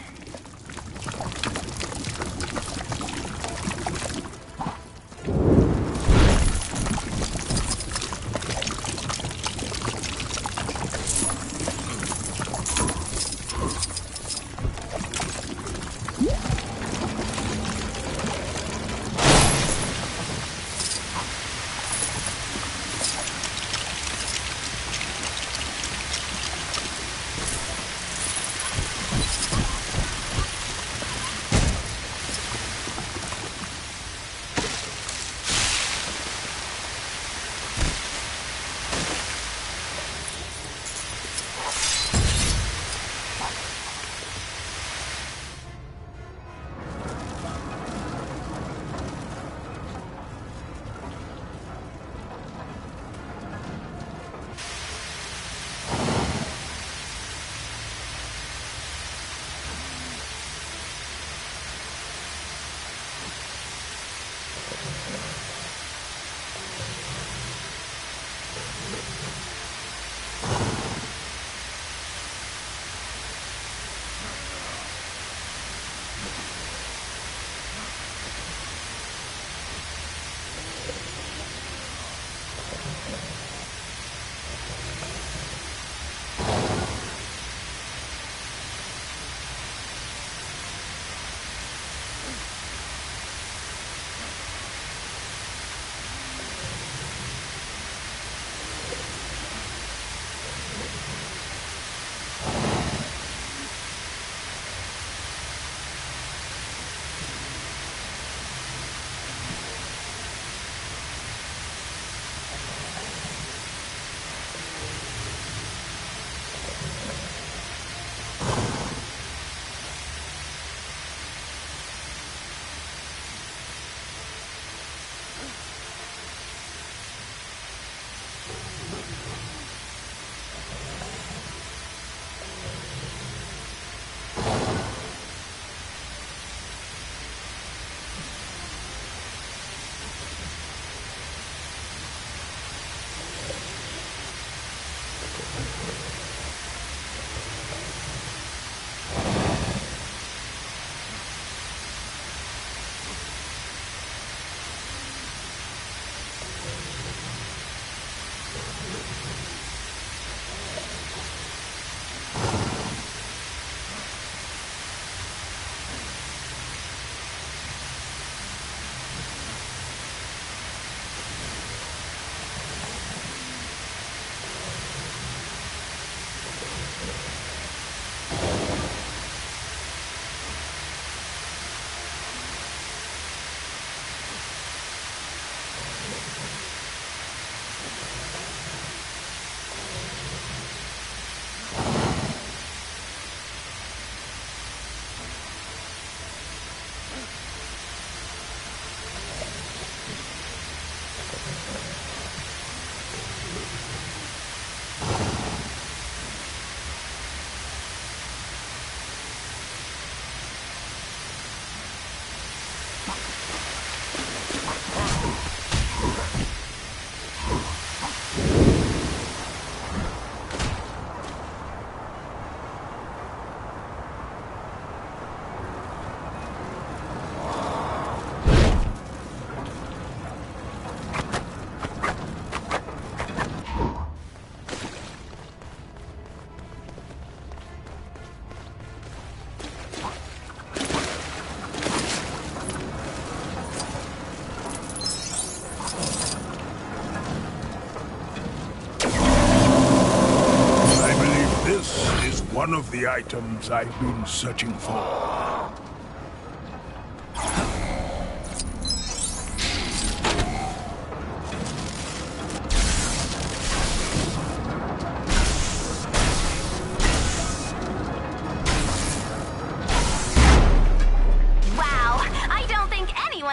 One of the items I've been searching for.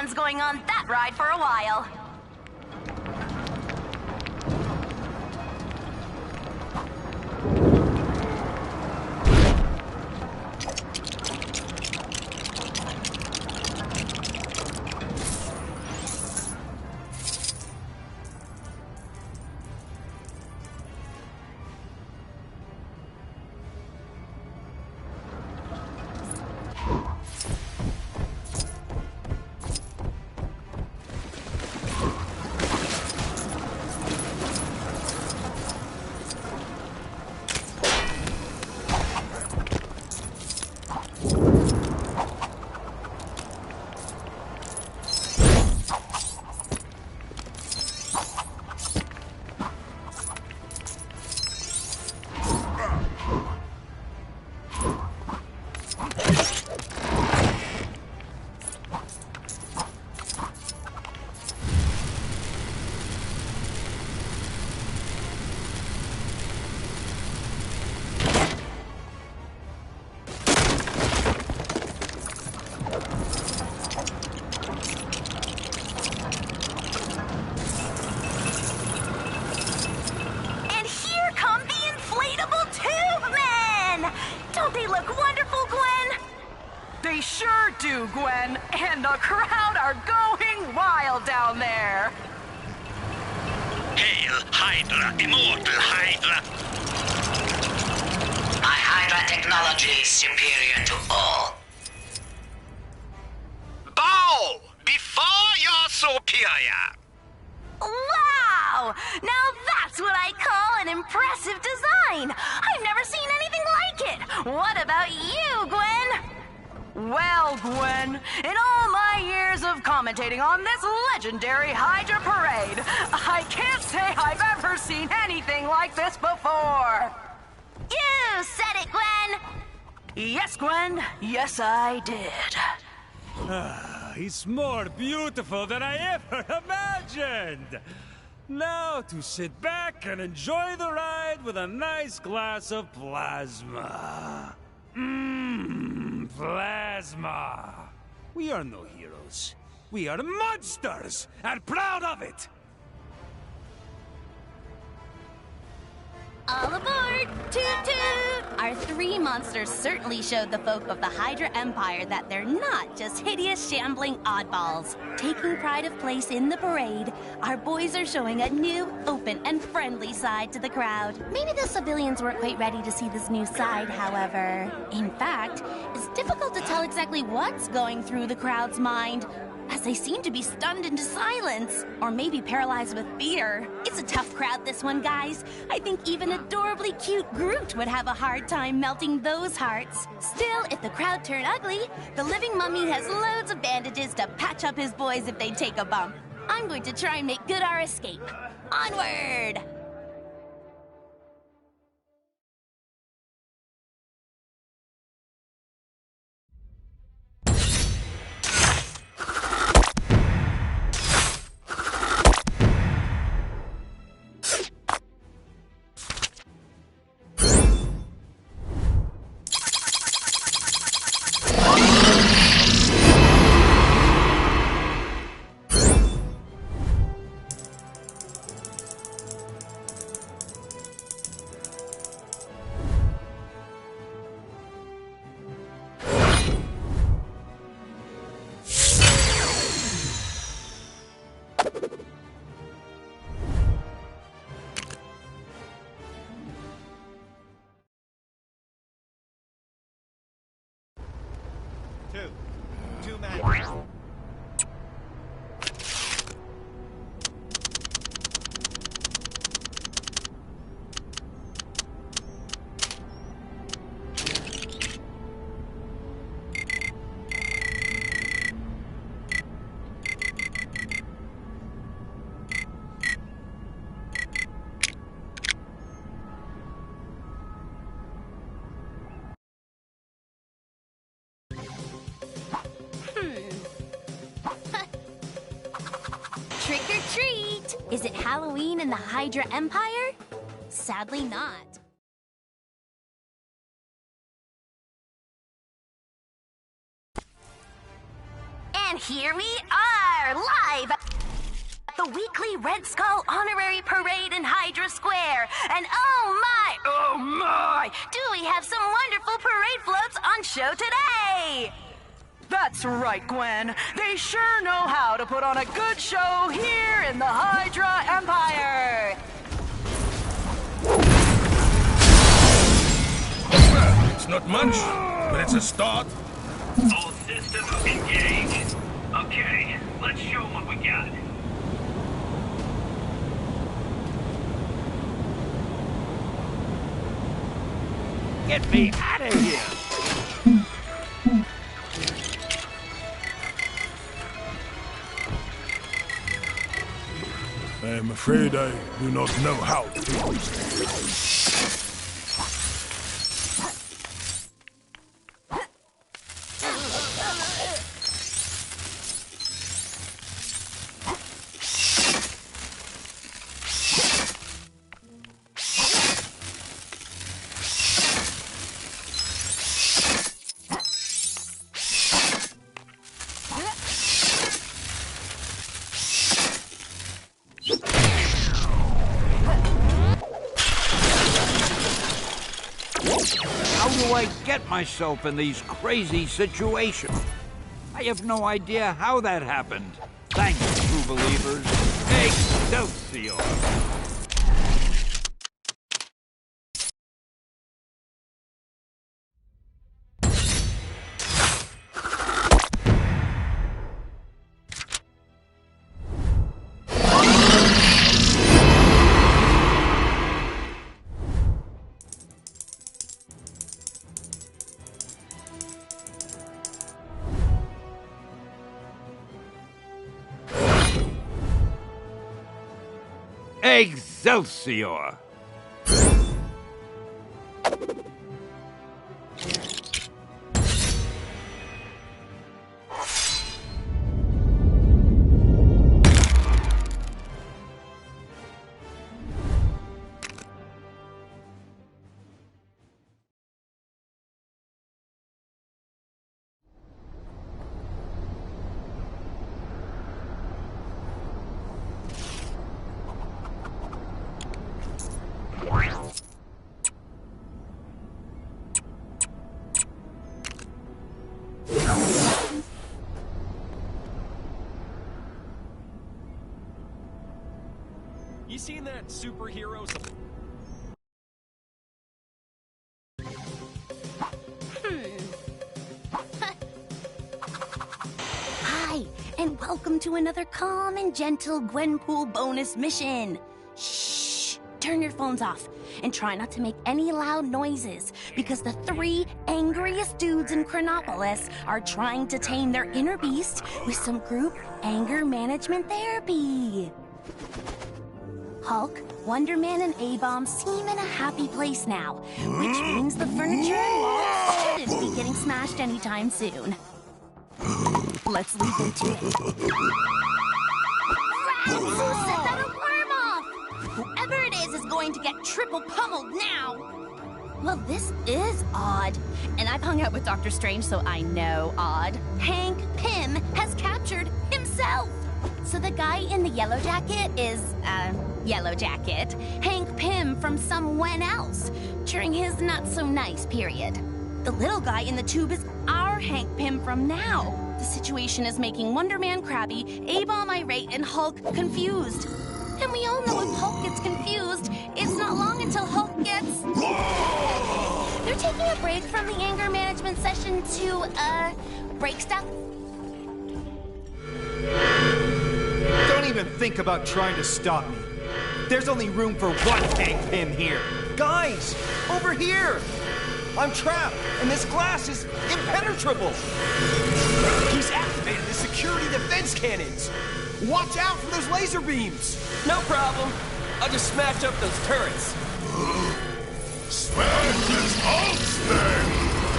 one's going on that ride for a while. They sure do, Gwen. And the crowd are going wild down there. Hail, Hydra, immortal Hydra. My Hydra technology is superior to all. Bow before your superior. Wow! Now that's what I call an impressive design. I've never seen anything like it. What about you, Gwen? Well, Gwen, in all my years of commentating on this legendary Hydra parade, I can't say I've ever seen anything like this before. You said it, Gwen. Yes, Gwen. Yes, I did. He's more beautiful than I ever imagined. Now to sit back and enjoy the ride with a nice glass of plasma. Plasma. We are no heroes. We are monsters, and proud of it. All aboard! Toot toot! Our three monsters certainly showed the folk of the Hydra Empire that they're not just hideous, shambling oddballs. Taking pride of place in the parade, our boys are showing a new, open, and friendly side to the crowd. Maybe the civilians weren't quite ready to see this new side, however. In fact, it's difficult to tell exactly what's going through the crowd's mind, as they seem to be stunned into silence, or maybe paralyzed with fear. It's a tough crowd, this one, guys. I think even adorably cute Groot would have a hard time melting those hearts. Still, if the crowd turn ugly, the living mummy has loads of bandages to patch up his boys if they take a bump. I'm going to try and make good our escape. Onward! Two men. Trick or treat! Is it Halloween in the Hydra Empire? Sadly not. And here we are! Empire live at the weekly Red Skull Honorary Parade in Hydra Square. And oh my, do we have some wonderful parade floats on show today! That's right, Gwen. They sure know how to put on a good show here in the Hydra Empire. Well, it's not much, but it's a start. All systems engaged. Okay, let's show them what we got. Get me out of here! I am afraid I do not know how to do this. Get myself in these crazy situations. I have no idea how that happened. Thanks, true believers. Excelsior! Excelsior! You seen that superhero? Hi, and welcome to another calm and gentle Gwenpool bonus mission. Shh! Turn your phones off and try not to make any loud noises because the 3 angriest dudes in Chronopolis are trying to tame their inner beast with some group anger management therapy. Hulk, Wonder Man, and A-Bomb seem in a happy place now, which means the furniture and walls shouldn't be getting smashed anytime soon. Let's leave them to it. Who set that alarm off? Whoever it is going to get triple pummeled now. Well, this is odd. And I've hung out with Dr. Strange, so I know odd. Hank Pym has captured himself. So the guy in the yellow jacket is, Yellow Jacket, Hank Pym from someone else, during his not-so-nice period. The little guy in the tube is our Hank Pym from now. The situation is making Wonder Man crabby, A-Bomb irate, and Hulk confused. And we all know if Hulk gets confused, it's not long until Hulk gets... They're taking a break from the anger management session to, break stuff. Don't even think about trying to stop me. There's only room for one Hank Pym here. Guys, over here! I'm trapped, and this glass is impenetrable. He's activated the security defense cannons. Watch out for those laser beams. No problem. I'll just smash up those turrets. Smash his Hulks then!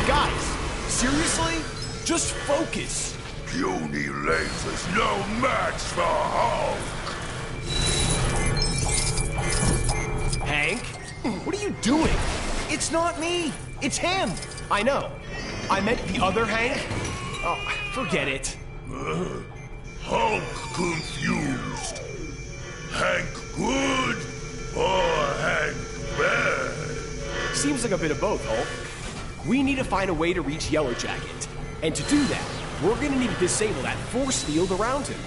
Guys, seriously? Just focus. Puny lasers no match for Hulk! Hank? What are you doing? It's not me. It's him. I know. I meant the other Hank. Oh, forget it. Hulk confused. Hank good or Hank bad? Seems like a bit of both, Hulk. We need to find a way to reach Yellow Jacket. And to do that, we're gonna need to disable that force field around him.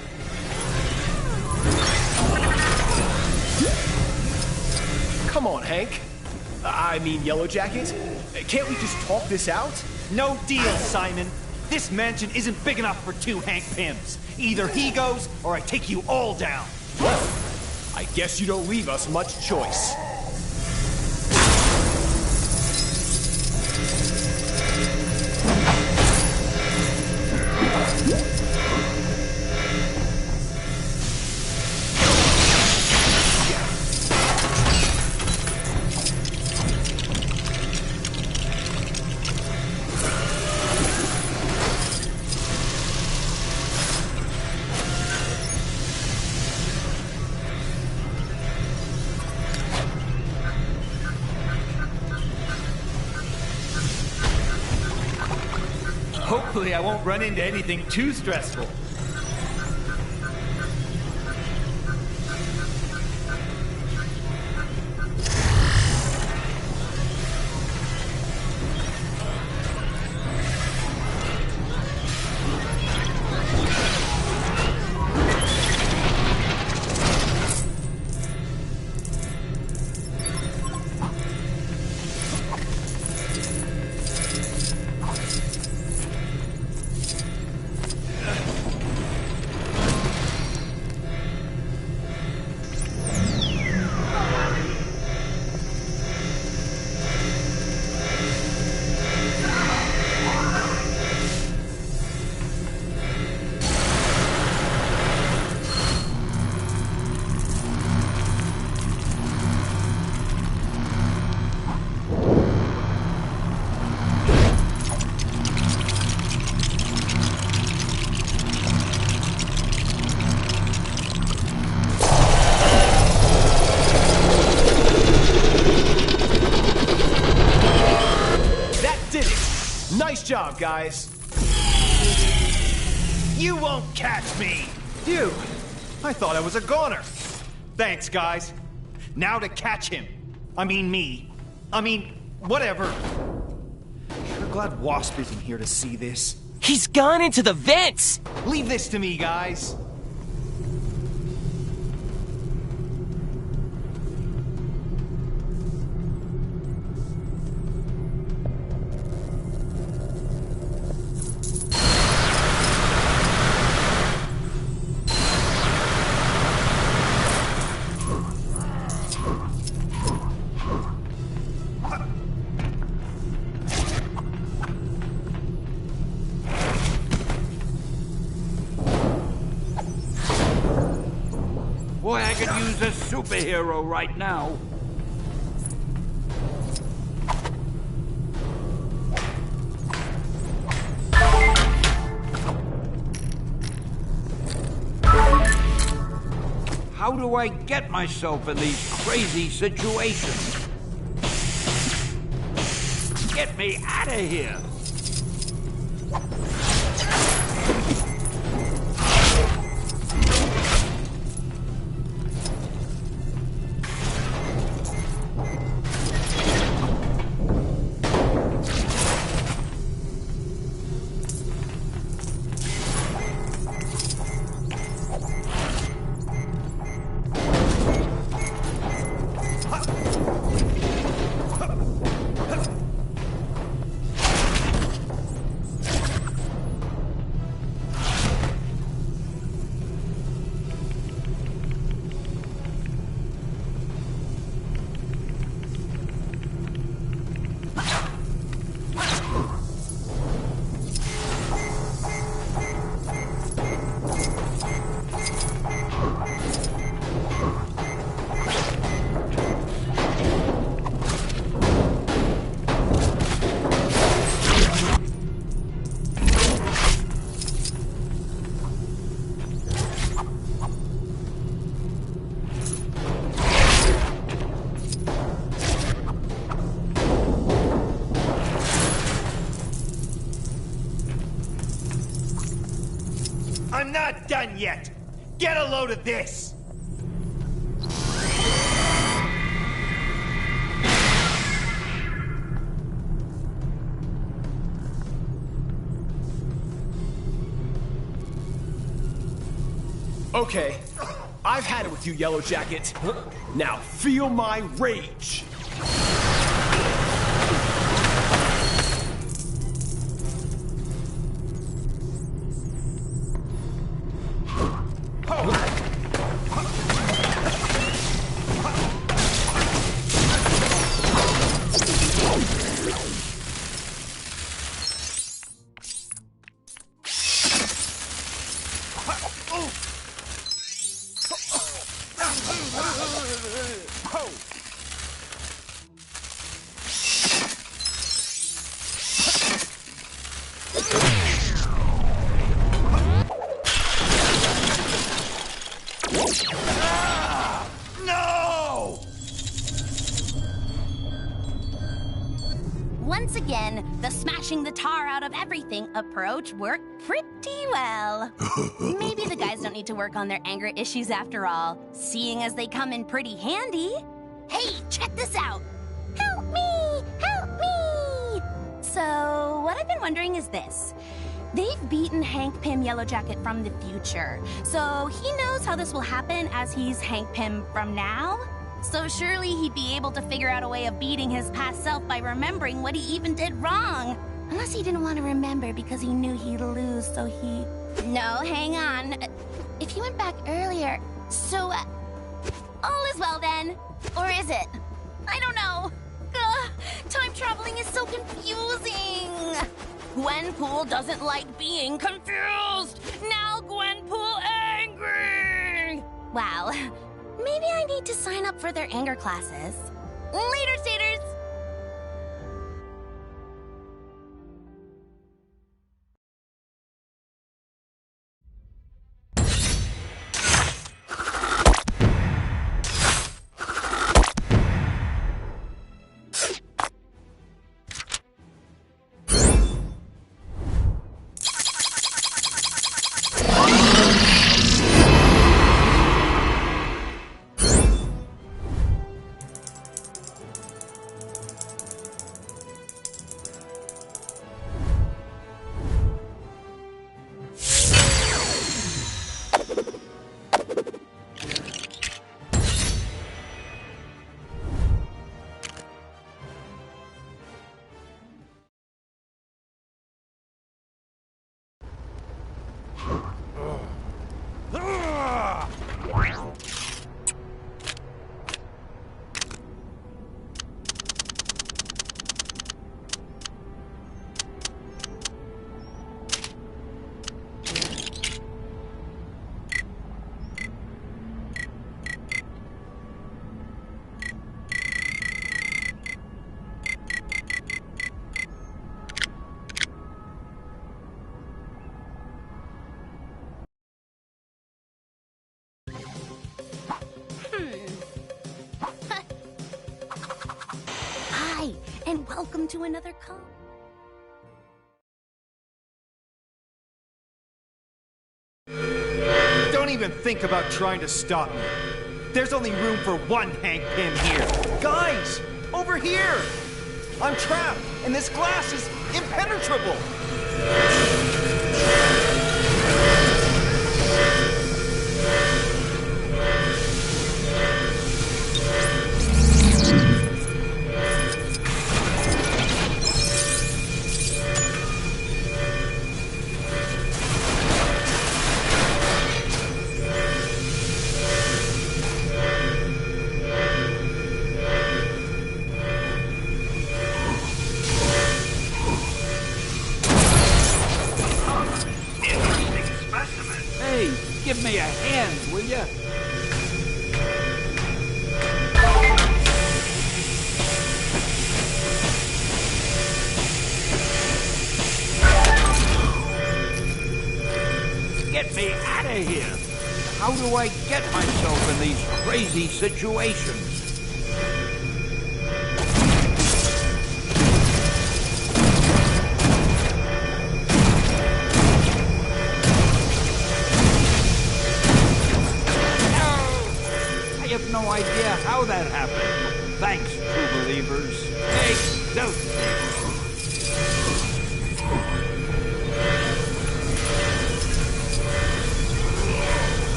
Come on, Hank. I mean, Yellow Jacket. Can't we just talk this out? No deal, Simon. This mansion isn't big enough for 2 Hank Pyms. Either he goes, or I take you all down. Well, I guess you don't leave us much choice. Hopefully I won't run into anything too stressful. Nice job, guys. You won't catch me! You! I thought I was a goner. Thanks, guys. Now to catch him. I mean me. I mean, whatever. Sure glad Wasp isn't here to see this. He's gone into the vents! Leave this to me, guys. Boy, I could use a superhero right now. How do I get myself in these crazy situations? Get me out of here! I'm not done yet! Get a load of this! Okay, I've had it with you, Yellow Jacket. Now feel my rage! Once again, the smashing the tar out of everything approach worked pretty well. Maybe the guys don't need to work on their anger issues after all, seeing as they come in pretty handy. Hey, check this out! Help me! Help me! So, what I've been wondering is this. They've beaten Hank Pym Yellowjacket from the future, so he knows how this will happen as he's Hank Pym from now. So surely he'd be able to figure out a way of beating his past self by remembering what he even did wrong. Unless he didn't want to remember because he knew he'd lose, so he... No, hang on. If he went back earlier, so... all is well then. Or is it? I don't know. Ugh, time traveling is so confusing. Gwenpool doesn't like being confused. Now Gwenpool angry. Wow. Maybe I need to sign up for their anger classes. Later, Staters! And welcome to another call. Don't even think about trying to stop me. There's only room for one Hank Pym here. Guys, over here! I'm trapped, and this glass is impenetrable! Give me a hand, will ya? Get me out of here! How do I get myself in these crazy situations?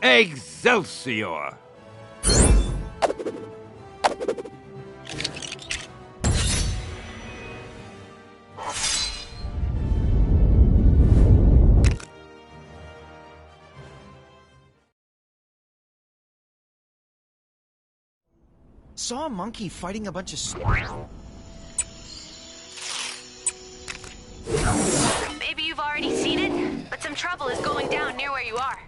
Excelsior! Saw a monkey fighting a bunch of Maybe you've already seen it, but some trouble is going down near where you are.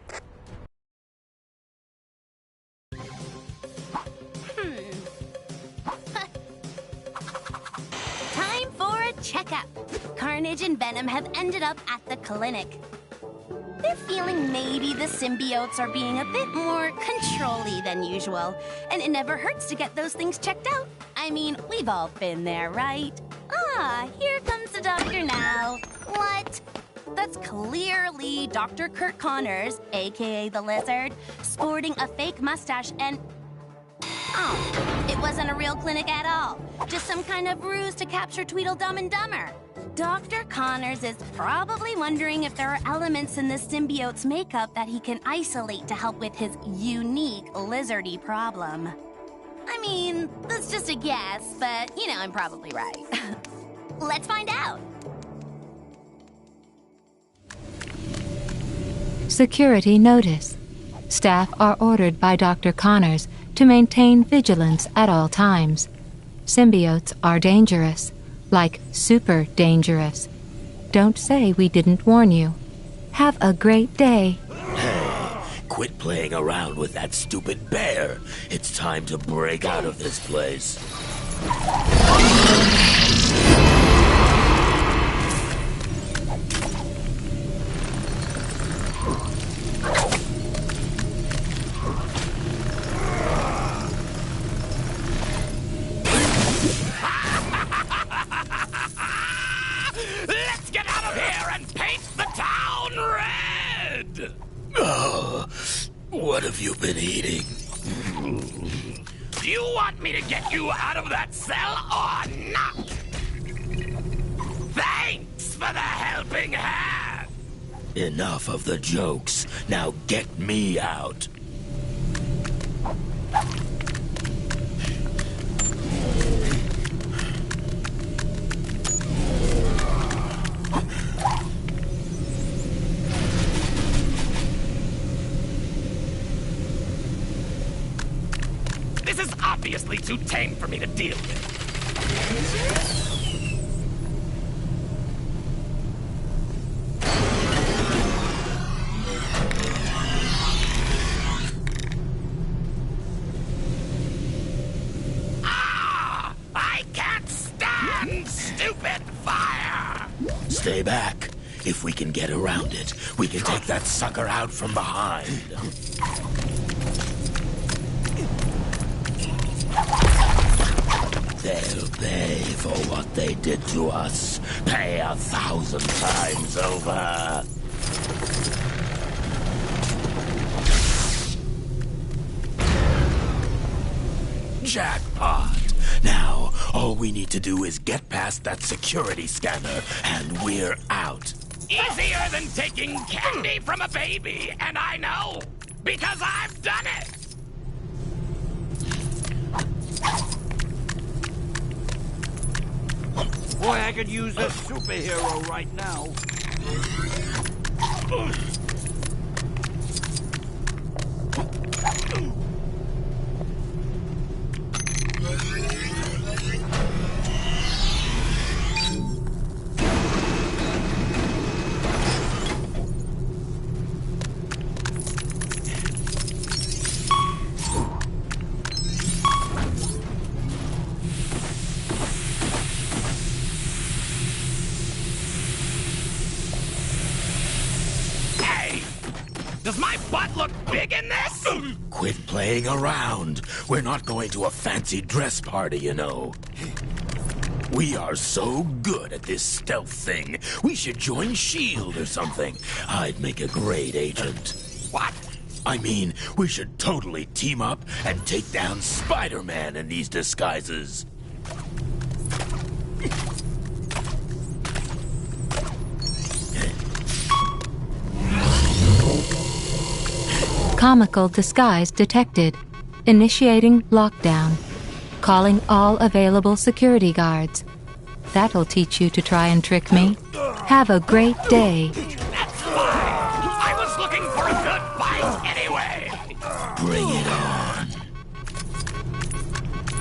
Time for a checkup. Carnage and Venom have ended up at the clinic. They're feeling maybe the symbiotes are being a bit more control-y than usual, and it never hurts to get those things checked out. I mean, we've all been there, right? Ah, here comes the doctor now. What? That's clearly Dr. Kurt Connors, aka the Lizard, sporting a fake mustache and... Oh, it wasn't a real clinic at all. Just some kind of ruse to capture Tweedledum and Dumber. Dr. Connors is probably wondering if there are elements in the symbiote's makeup that he can isolate to help with his unique lizardy problem. I mean, that's just a guess, but, you know, I'm probably right. Let's find out. Security notice. Staff are ordered by Dr. Connors to maintain vigilance at all times. Symbiotes are dangerous, like super dangerous. Don't say we didn't warn you. Have a great day. Hey, quit playing around with that stupid bear. It's time to break out of this place. Let's get out of here and paint the town red! Oh, what have you been eating? Do you want me to get you out of that cell or not? Thanks for the helping hand! Enough of the jokes. Now get me out. This is obviously too tame for me to deal with. I can't stand stupid fire! Stay back. If we can get around it, we can take that sucker out from behind. They'll pay for what they did to us. Pay 1,000 times over. Jackpot. Now, all we need to do is get past that security scanner, and we're out. Easier than taking candy from a baby, and I know, because I've done it! I could use a superhero right now. Does my butt look big in this? Quit playing around. We're not going to a fancy dress party, you know. We are so good at this stealth thing. We should join S.H.I.E.L.D. or something. I'd make a great agent. What? I mean, we should totally team up and take down Spider-Man in these disguises. Comical disguise detected. Initiating lockdown. Calling all available security guards. That'll teach you to try and trick me. Have a great day. That's fine. I was looking for a good fight anyway. Bring it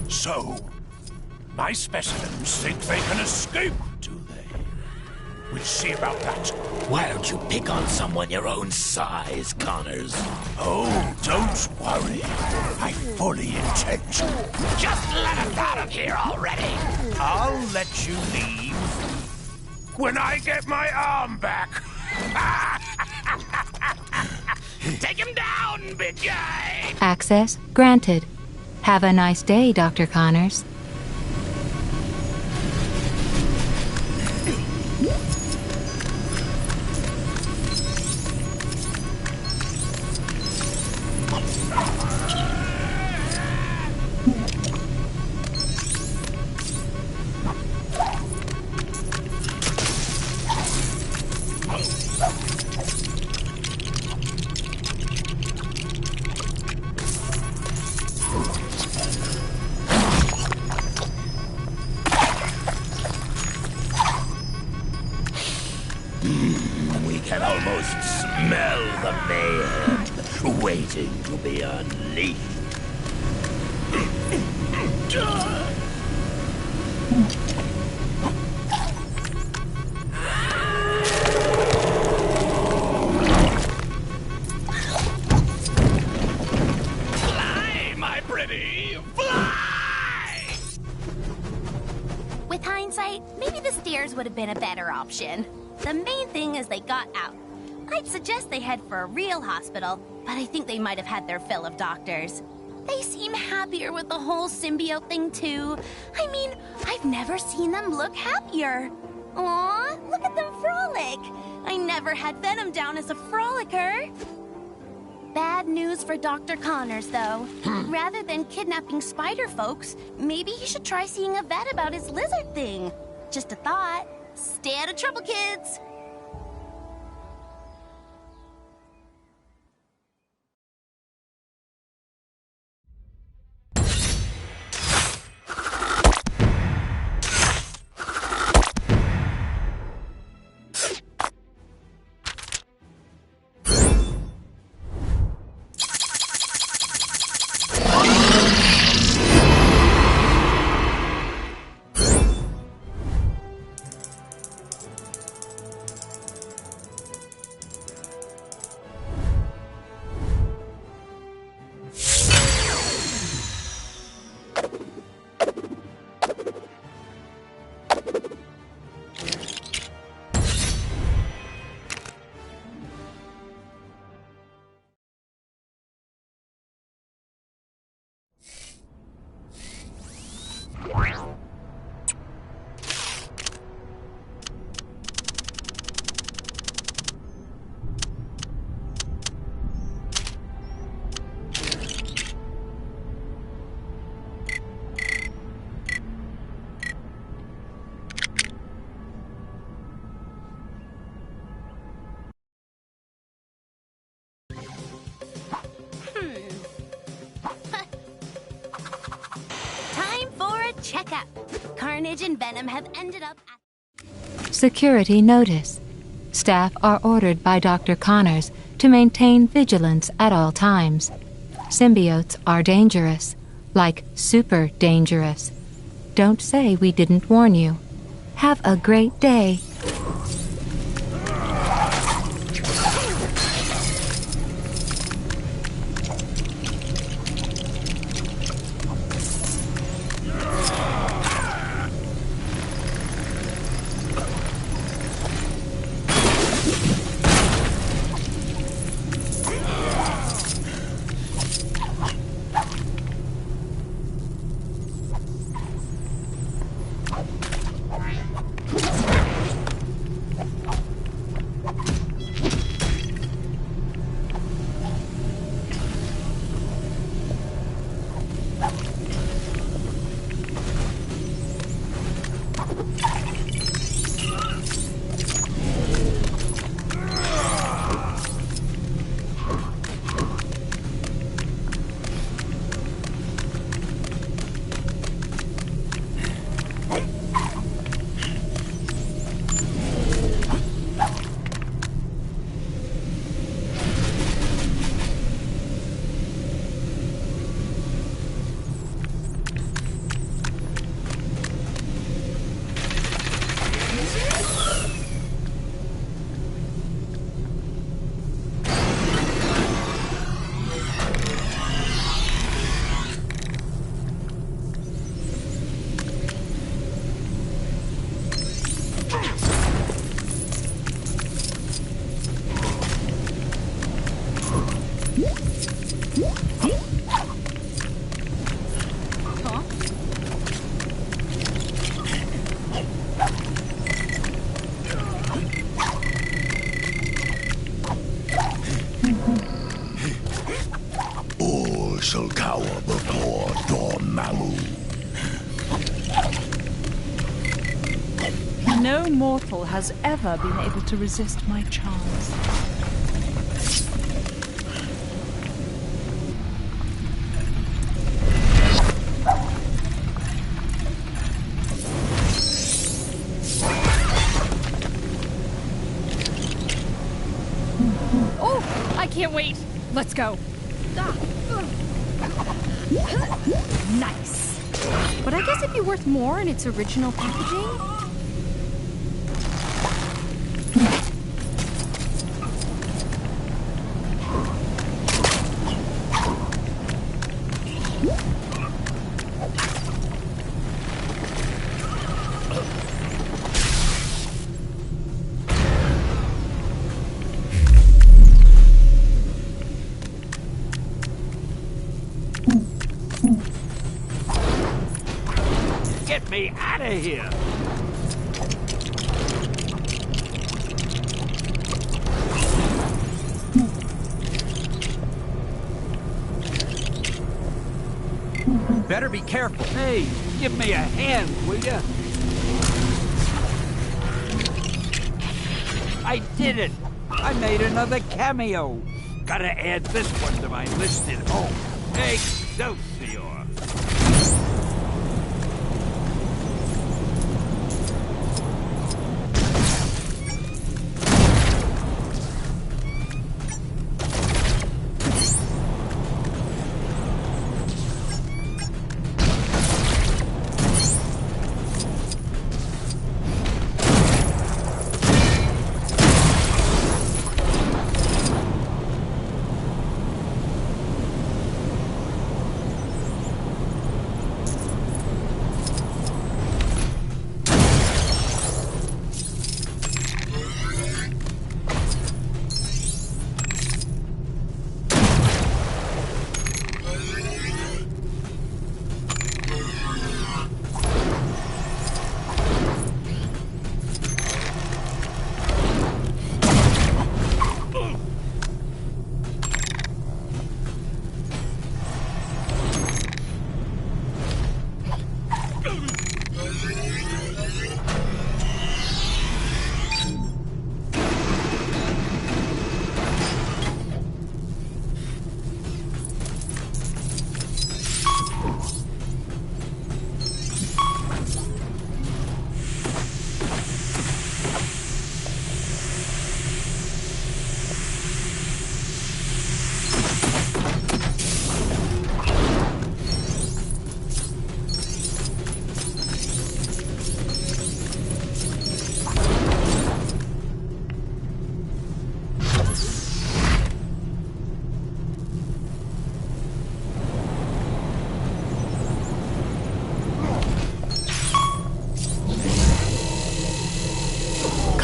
on. So, my specimens think they can escape, do they? We'll see about that. Why don't you pick on someone your own size, Connors? Oh, don't worry. I fully intend to. Just let us out of here already. I'll let you leave when I get my arm back. Take him down, big guy! Access granted. Have a nice day, Dr. Connors. We can almost smell the mayhem waiting to be unleashed. Fly, my pretty, fly! With hindsight, maybe the stairs would have been a better option. The main thing is they got out. I'd suggest they head for a real hospital, but I think they might have had their fill of doctors. They seem happier with the whole symbiote thing, too. I mean, I've never seen them look happier. Aw, look at them frolic. I never had Venom down as a frolicker. Bad news for Dr. Connors, though. Rather than kidnapping spider folks, maybe he should try seeing a vet about his lizard thing. Just a thought. Stay out of trouble, kids! Time for a checkup. Carnage and Venom have ended up at Security notice. Staff are ordered by Dr. Connors to maintain vigilance at all times. Symbiotes are dangerous, like super dangerous. Don't say we didn't warn you. Have a great day. All shall cower before Dormammu. No mortal has ever been able to resist my charms. Oh, I can't wait. Let's go. Nice. But I guess it'd be worth more in its original packaging. Get me out of here! Better be careful. Hey, give me a hand, will ya? I did it! I made another cameo! Gotta add this one to my list at home. Excelsior!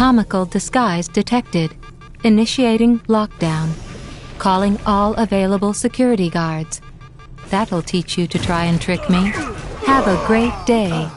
Comical disguise detected. Initiating lockdown. Calling all available security guards. That'll teach you to try and trick me. Have a great day.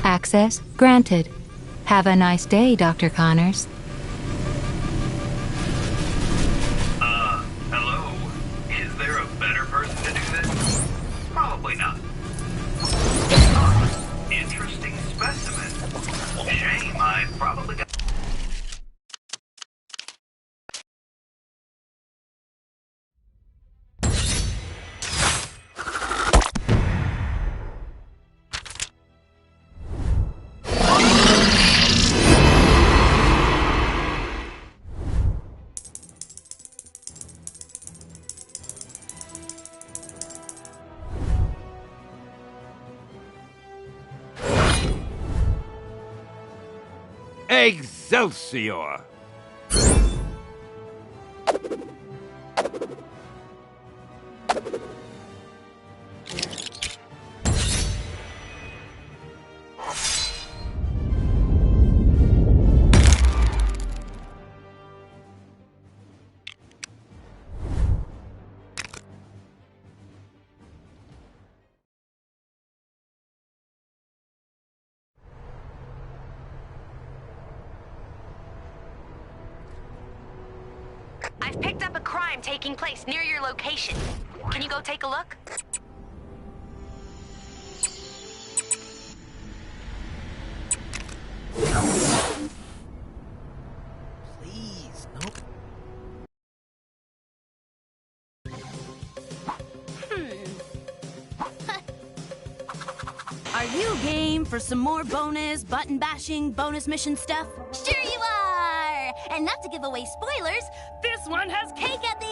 Access granted. Have a nice day, Dr. Connors. Hello? Is there a better person to do this? Probably not. Interesting specimen. Shame, I probably got... Excelsior! I've picked up a crime taking place near your location. Can you go take a look? Please, nope. Are you game for some more bonus, button-bashing, bonus mission stuff? Sure you are! And not to give away spoilers, this one has cake at the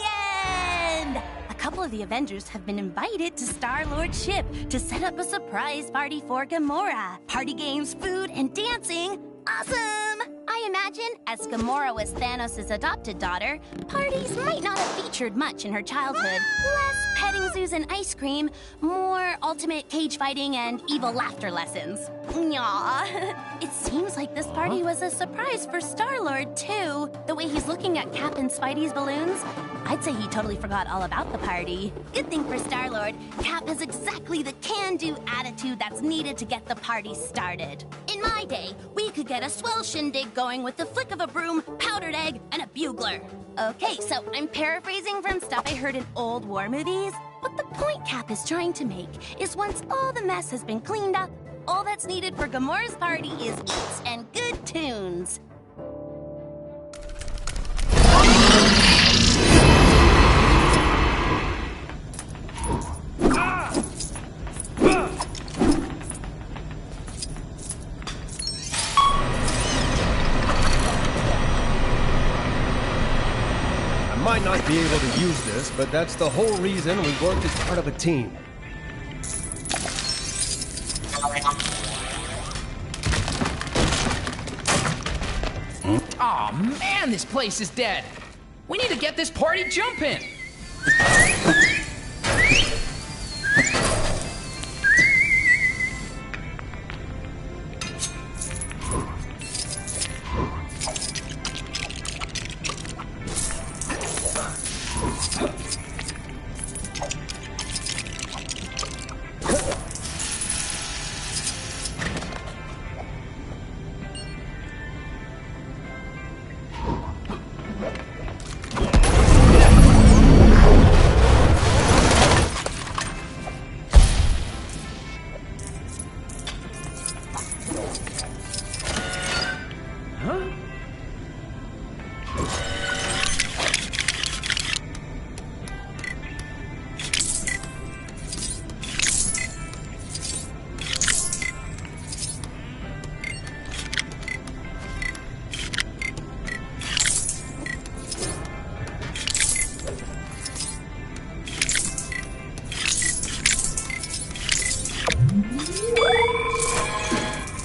end! A couple of the Avengers have been invited to Star-Lord's ship to set up a surprise party for Gamora. Party games, food, and dancing. Awesome! I imagine, as Gamora was Thanos' adopted daughter, parties might not have featured much in her childhood. Less petting zoos and ice cream, more ultimate cage fighting and evil laughter lessons. Nyah. It seems like this party was a surprise for Star-Lord, too. The way he's looking at Cap and Spidey's balloons, I'd say he totally forgot all about the party. Good thing for Star-Lord, Cap has exactly the can-do attitude that's needed to get the party started. In my day, we could get a swell shindig going with the flick of a broom, powdered egg, and a bugler. Okay, so I'm paraphrasing from stuff I heard in old war movies, but the point Cap is trying to make is once all the mess has been cleaned up, all that's needed for Gamora's party is eats and good tunes. I might not be able to use this, but that's the whole reason we worked as part of a team. Aw, man, this place is dead. We need to get this party jumping.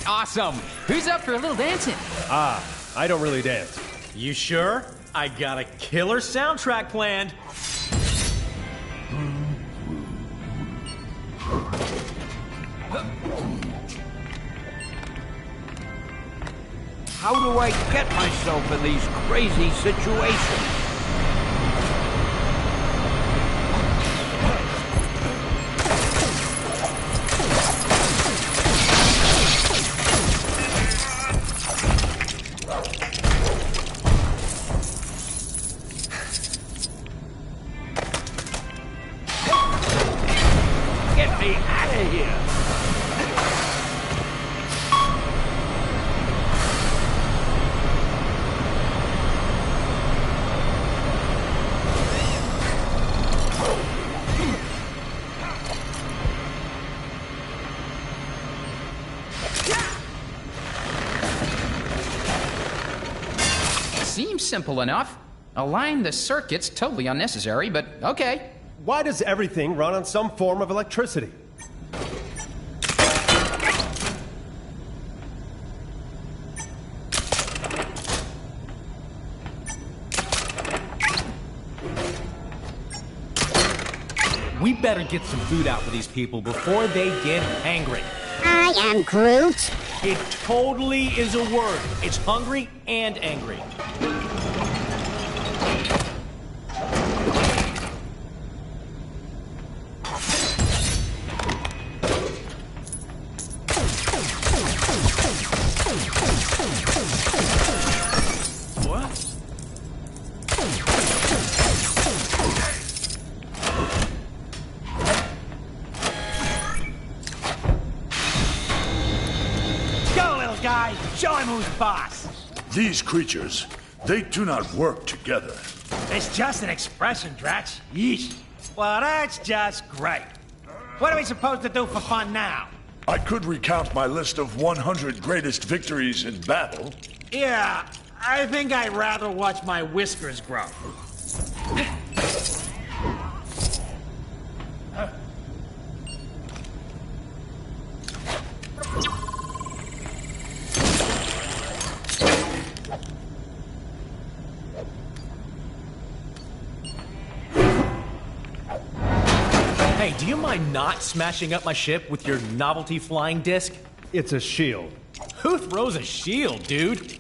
Awesome. Who's up for a little dancing? I don't really dance. You sure? I got a killer soundtrack planned. How do I get myself in these crazy situations? Get me out of here! Seems simple enough. Align the circuits, totally unnecessary, but okay. Why does everything run on some form of electricity? We better get some food out for these people before they get hangry. I am Groot. It totally is a word. It's hungry and angry. Guy, show him who's boss. These creatures, they do not work together. It's just an expression, Drax. Yeesh. Well, that's just great. What are we supposed to do for fun now? I could recount my list of 100 greatest victories in battle. Yeah, I think I'd rather watch my whiskers grow. Hey, do you mind not smashing up my ship with your novelty flying disc? It's a shield. Who throws a shield, dude?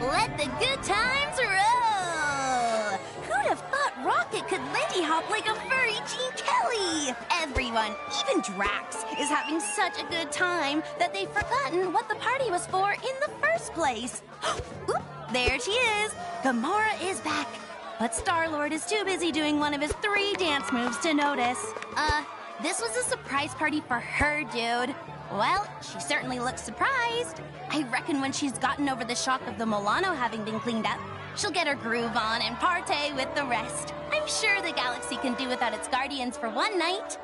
Let the good times roll! Who'd have thought Rocket could Lindy hop like a furry Gene Kelly? Everyone, even Drax, is having such a good time that they've forgotten what the party was for in the first place. Oop, there she is! Gamora is back. But Star-Lord is too busy doing one of his 3 dance moves to notice. This was a surprise party for her, dude. Well, she certainly looks surprised. I reckon when she's gotten over the shock of the Milano having been cleaned up, she'll get her groove on and partay with the rest. I'm sure the galaxy can do without its guardians for one night.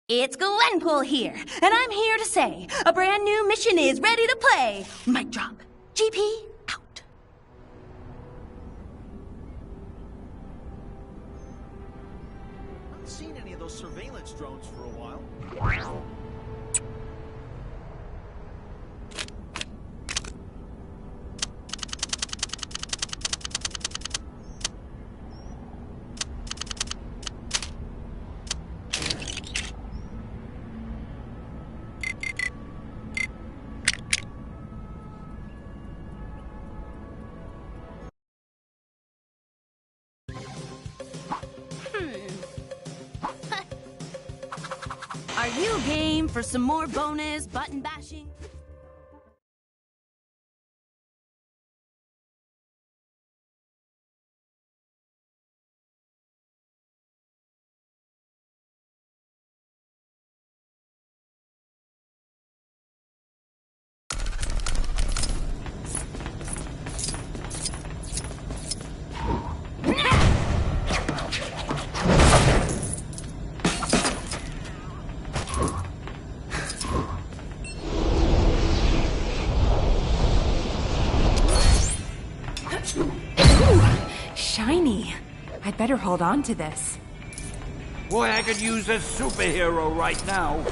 It's Gwenpool here, and I'm here to say a brand new mission is ready to play. Mic drop. GP, out. those surveillance drones for a while. Are you game for some more bonus button bashing? Shiny. I'd better hold on to this. Boy, I could use a superhero right now.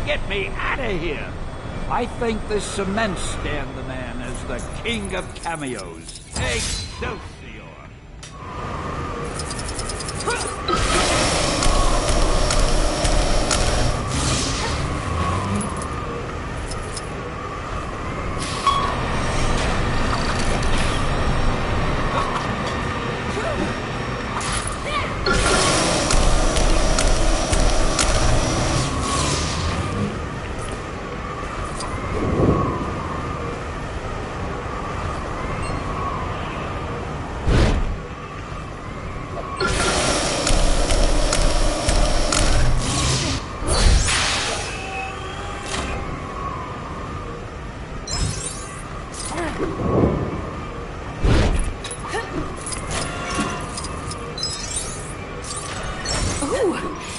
Get me out of here! I think the cement stand the man as the king of cameos. Excelsior! Ooh,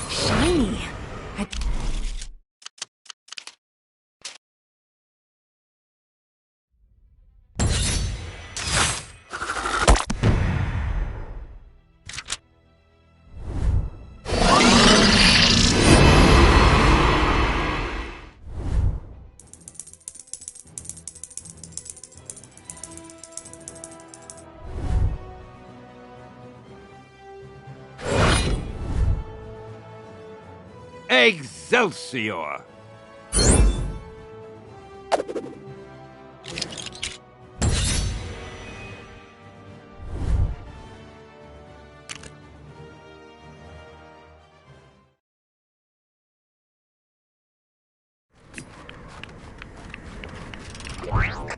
shiny. Excelsior!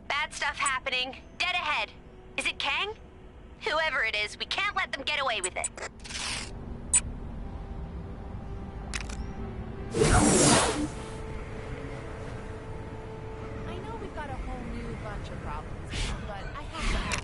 Bad stuff happening. Dead ahead. Is it Kang? Whoever it is, we can't let them get away with it. I know we've got a whole new bunch of problems, but I have some.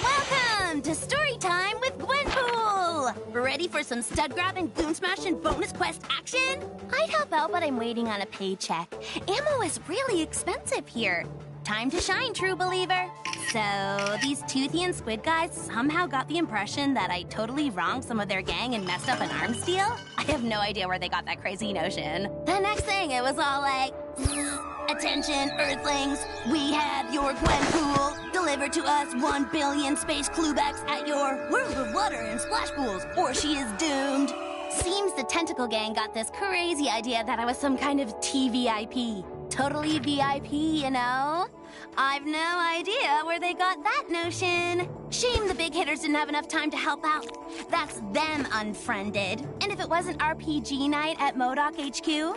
Welcome to Story Time with Gwenpool! Ready for some stud-grabbing, goon-smashing bonus quest action? I'd help out, but I'm waiting on a paycheck. Ammo is really expensive here. Time to shine, true believer. So, these Toothy and Squid guys somehow got the impression that I totally wronged some of their gang and messed up an arms deal? I have no idea where they got that crazy notion. The next thing, it was all like, attention, Earthlings, we have your Gwenpool. Deliver to us 1 billion space cluebacks at your World of Water and Splash Pools, or she is doomed. Seems the Tentacle Gang got this crazy idea that I was some kind of TVIP. Totally VIP, you know? I've no idea where they got that notion. Shame the big hitters didn't have enough time to help out. That's them unfriended. And if it wasn't RPG night at MODOK HQ,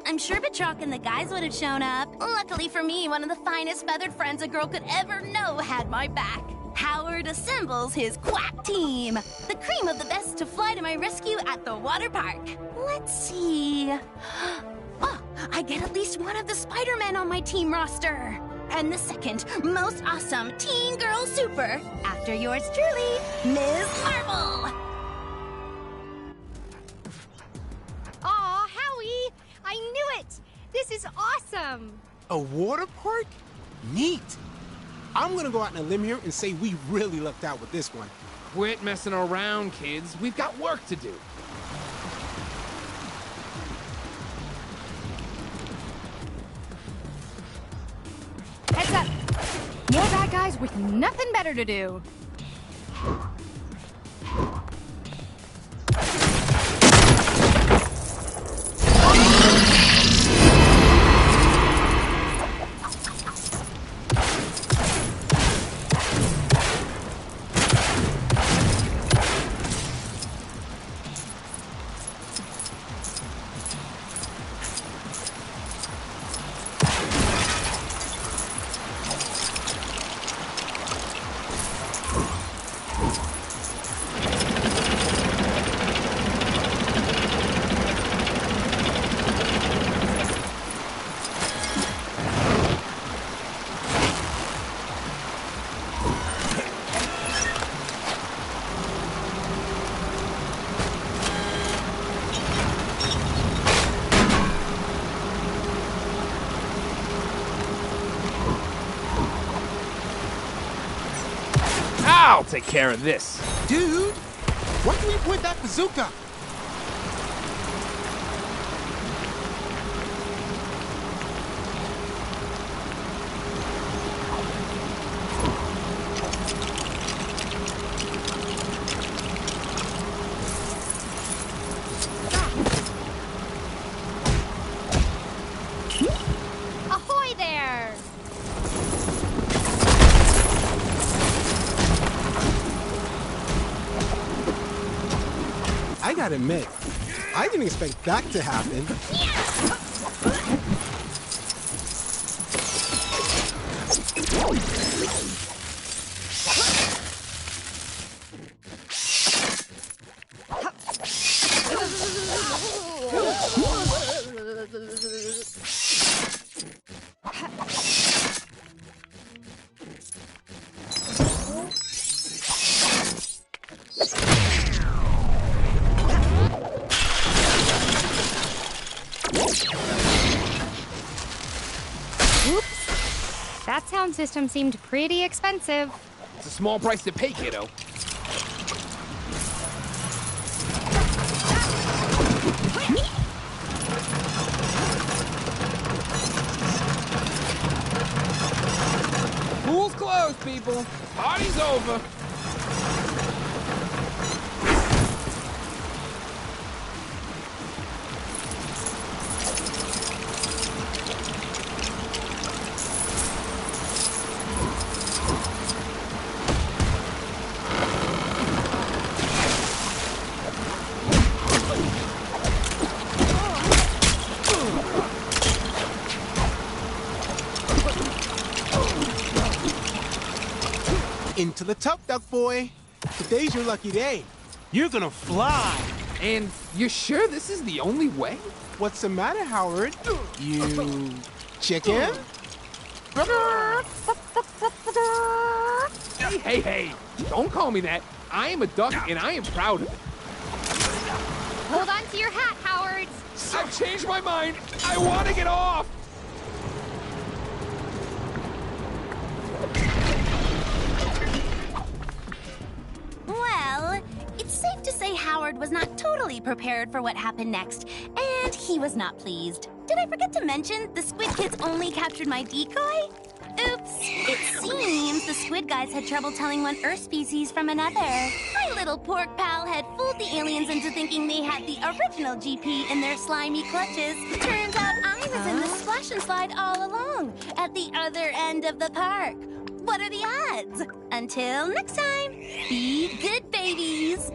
I'm sure Batroc and the guys would have shown up. Luckily for me, one of the finest feathered friends a girl could ever know had my back. Howard assembles his quack team. The cream of the best to fly to my rescue at the water park. Let's see. Oh, I get at least one of the Spider-Men on my team roster. And the second most awesome teen girl super, after yours truly, Ms. Marvel. Aw, Howie! I knew it! This is awesome! A water park? Neat. I'm gonna go out on a limb here and say we really lucked out with this one. Quit messing around, kids. We've got work to do. Heads up! More bad guys with nothing better to do. I'll take care of this. Dude, why can we point that bazooka? Ahoy there! I gotta admit, I didn't expect that to happen. Oops. That sound system seemed pretty expensive. It's a small price to pay, kiddo. Pool's closed, people. Party's over. Into the tub, duck boy. Today's your lucky day. You're gonna fly. And you're sure this is the only way? What's the matter, Howard? You chicken? Hey, don't call me that. I am a duck and I am proud of it. Hold on to your hat, Howard. I've changed my mind. I want to get off. Well, it's safe to say Howard was not totally prepared for what happened next, and he was not pleased. Did I forget to mention the Squid Kids only captured my decoy? Oops. It seems the Squid guys had trouble telling one Earth species from another. My little pork pal had fooled the aliens into thinking they had the original GP in their slimy clutches. Turns out I was in the splash and slide all along, at the other end of the park. What are the odds? Until next time, be good babies.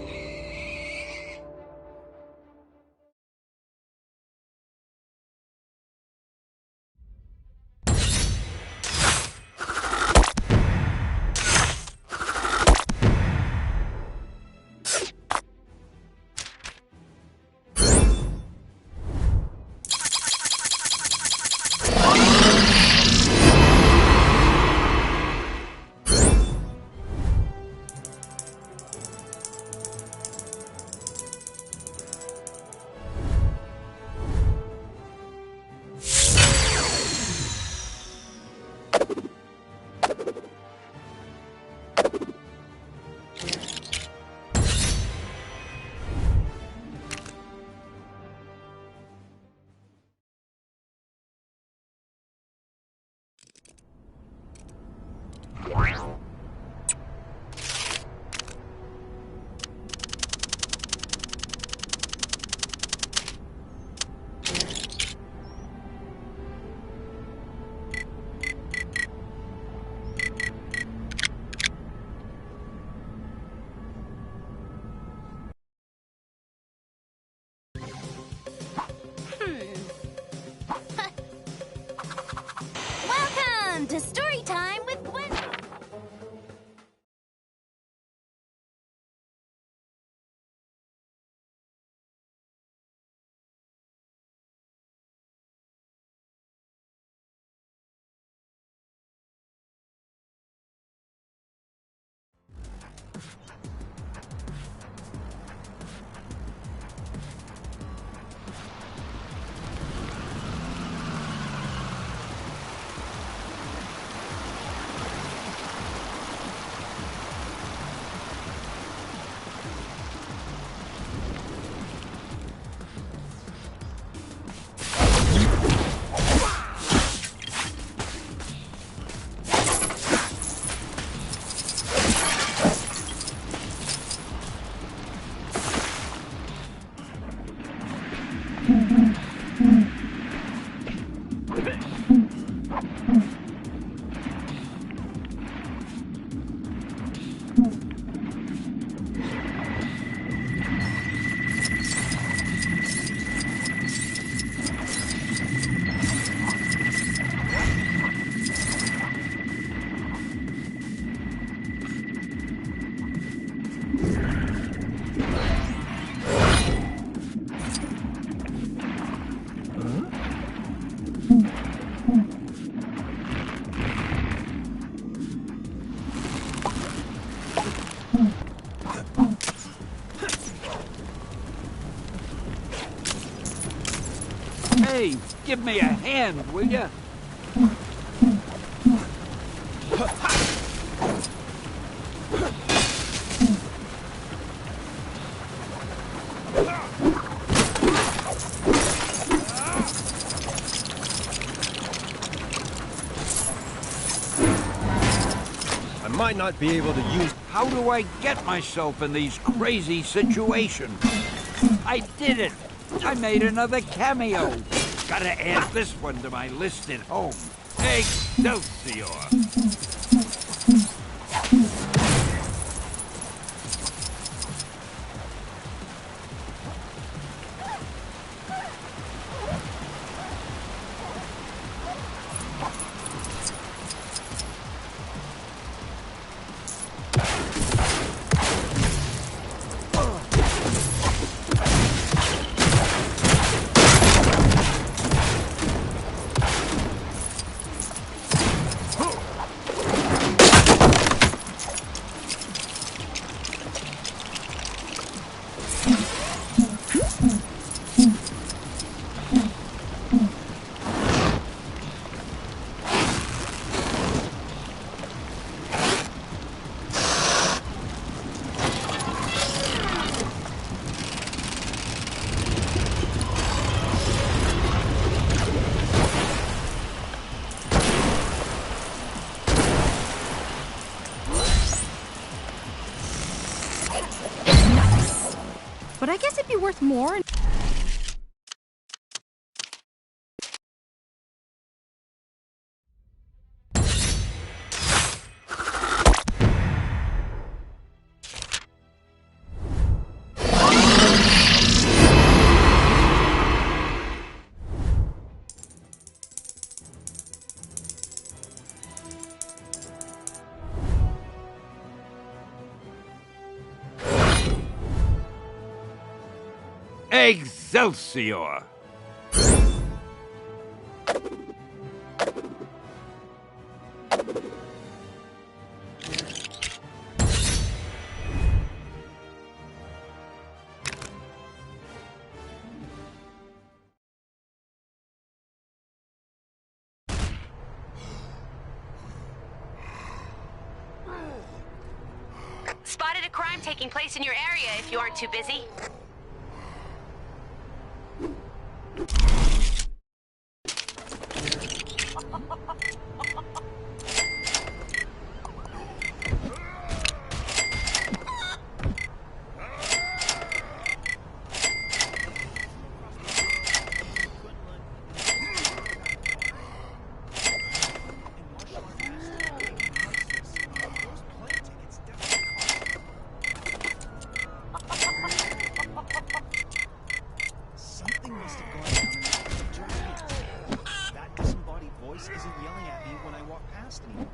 Hey, give me a hand, will ya? I might not be able to use... How do I get myself in these crazy situations? I did it! I made another cameo! Gotta add this one to my list at home. Excelsior! But I guess it'd be worth more. Excelsior! Spotted a crime taking place in your area if you aren't too busy. Something must have gone down in the jacket. That disembodied voice isn't yelling at me when I walk past anymore.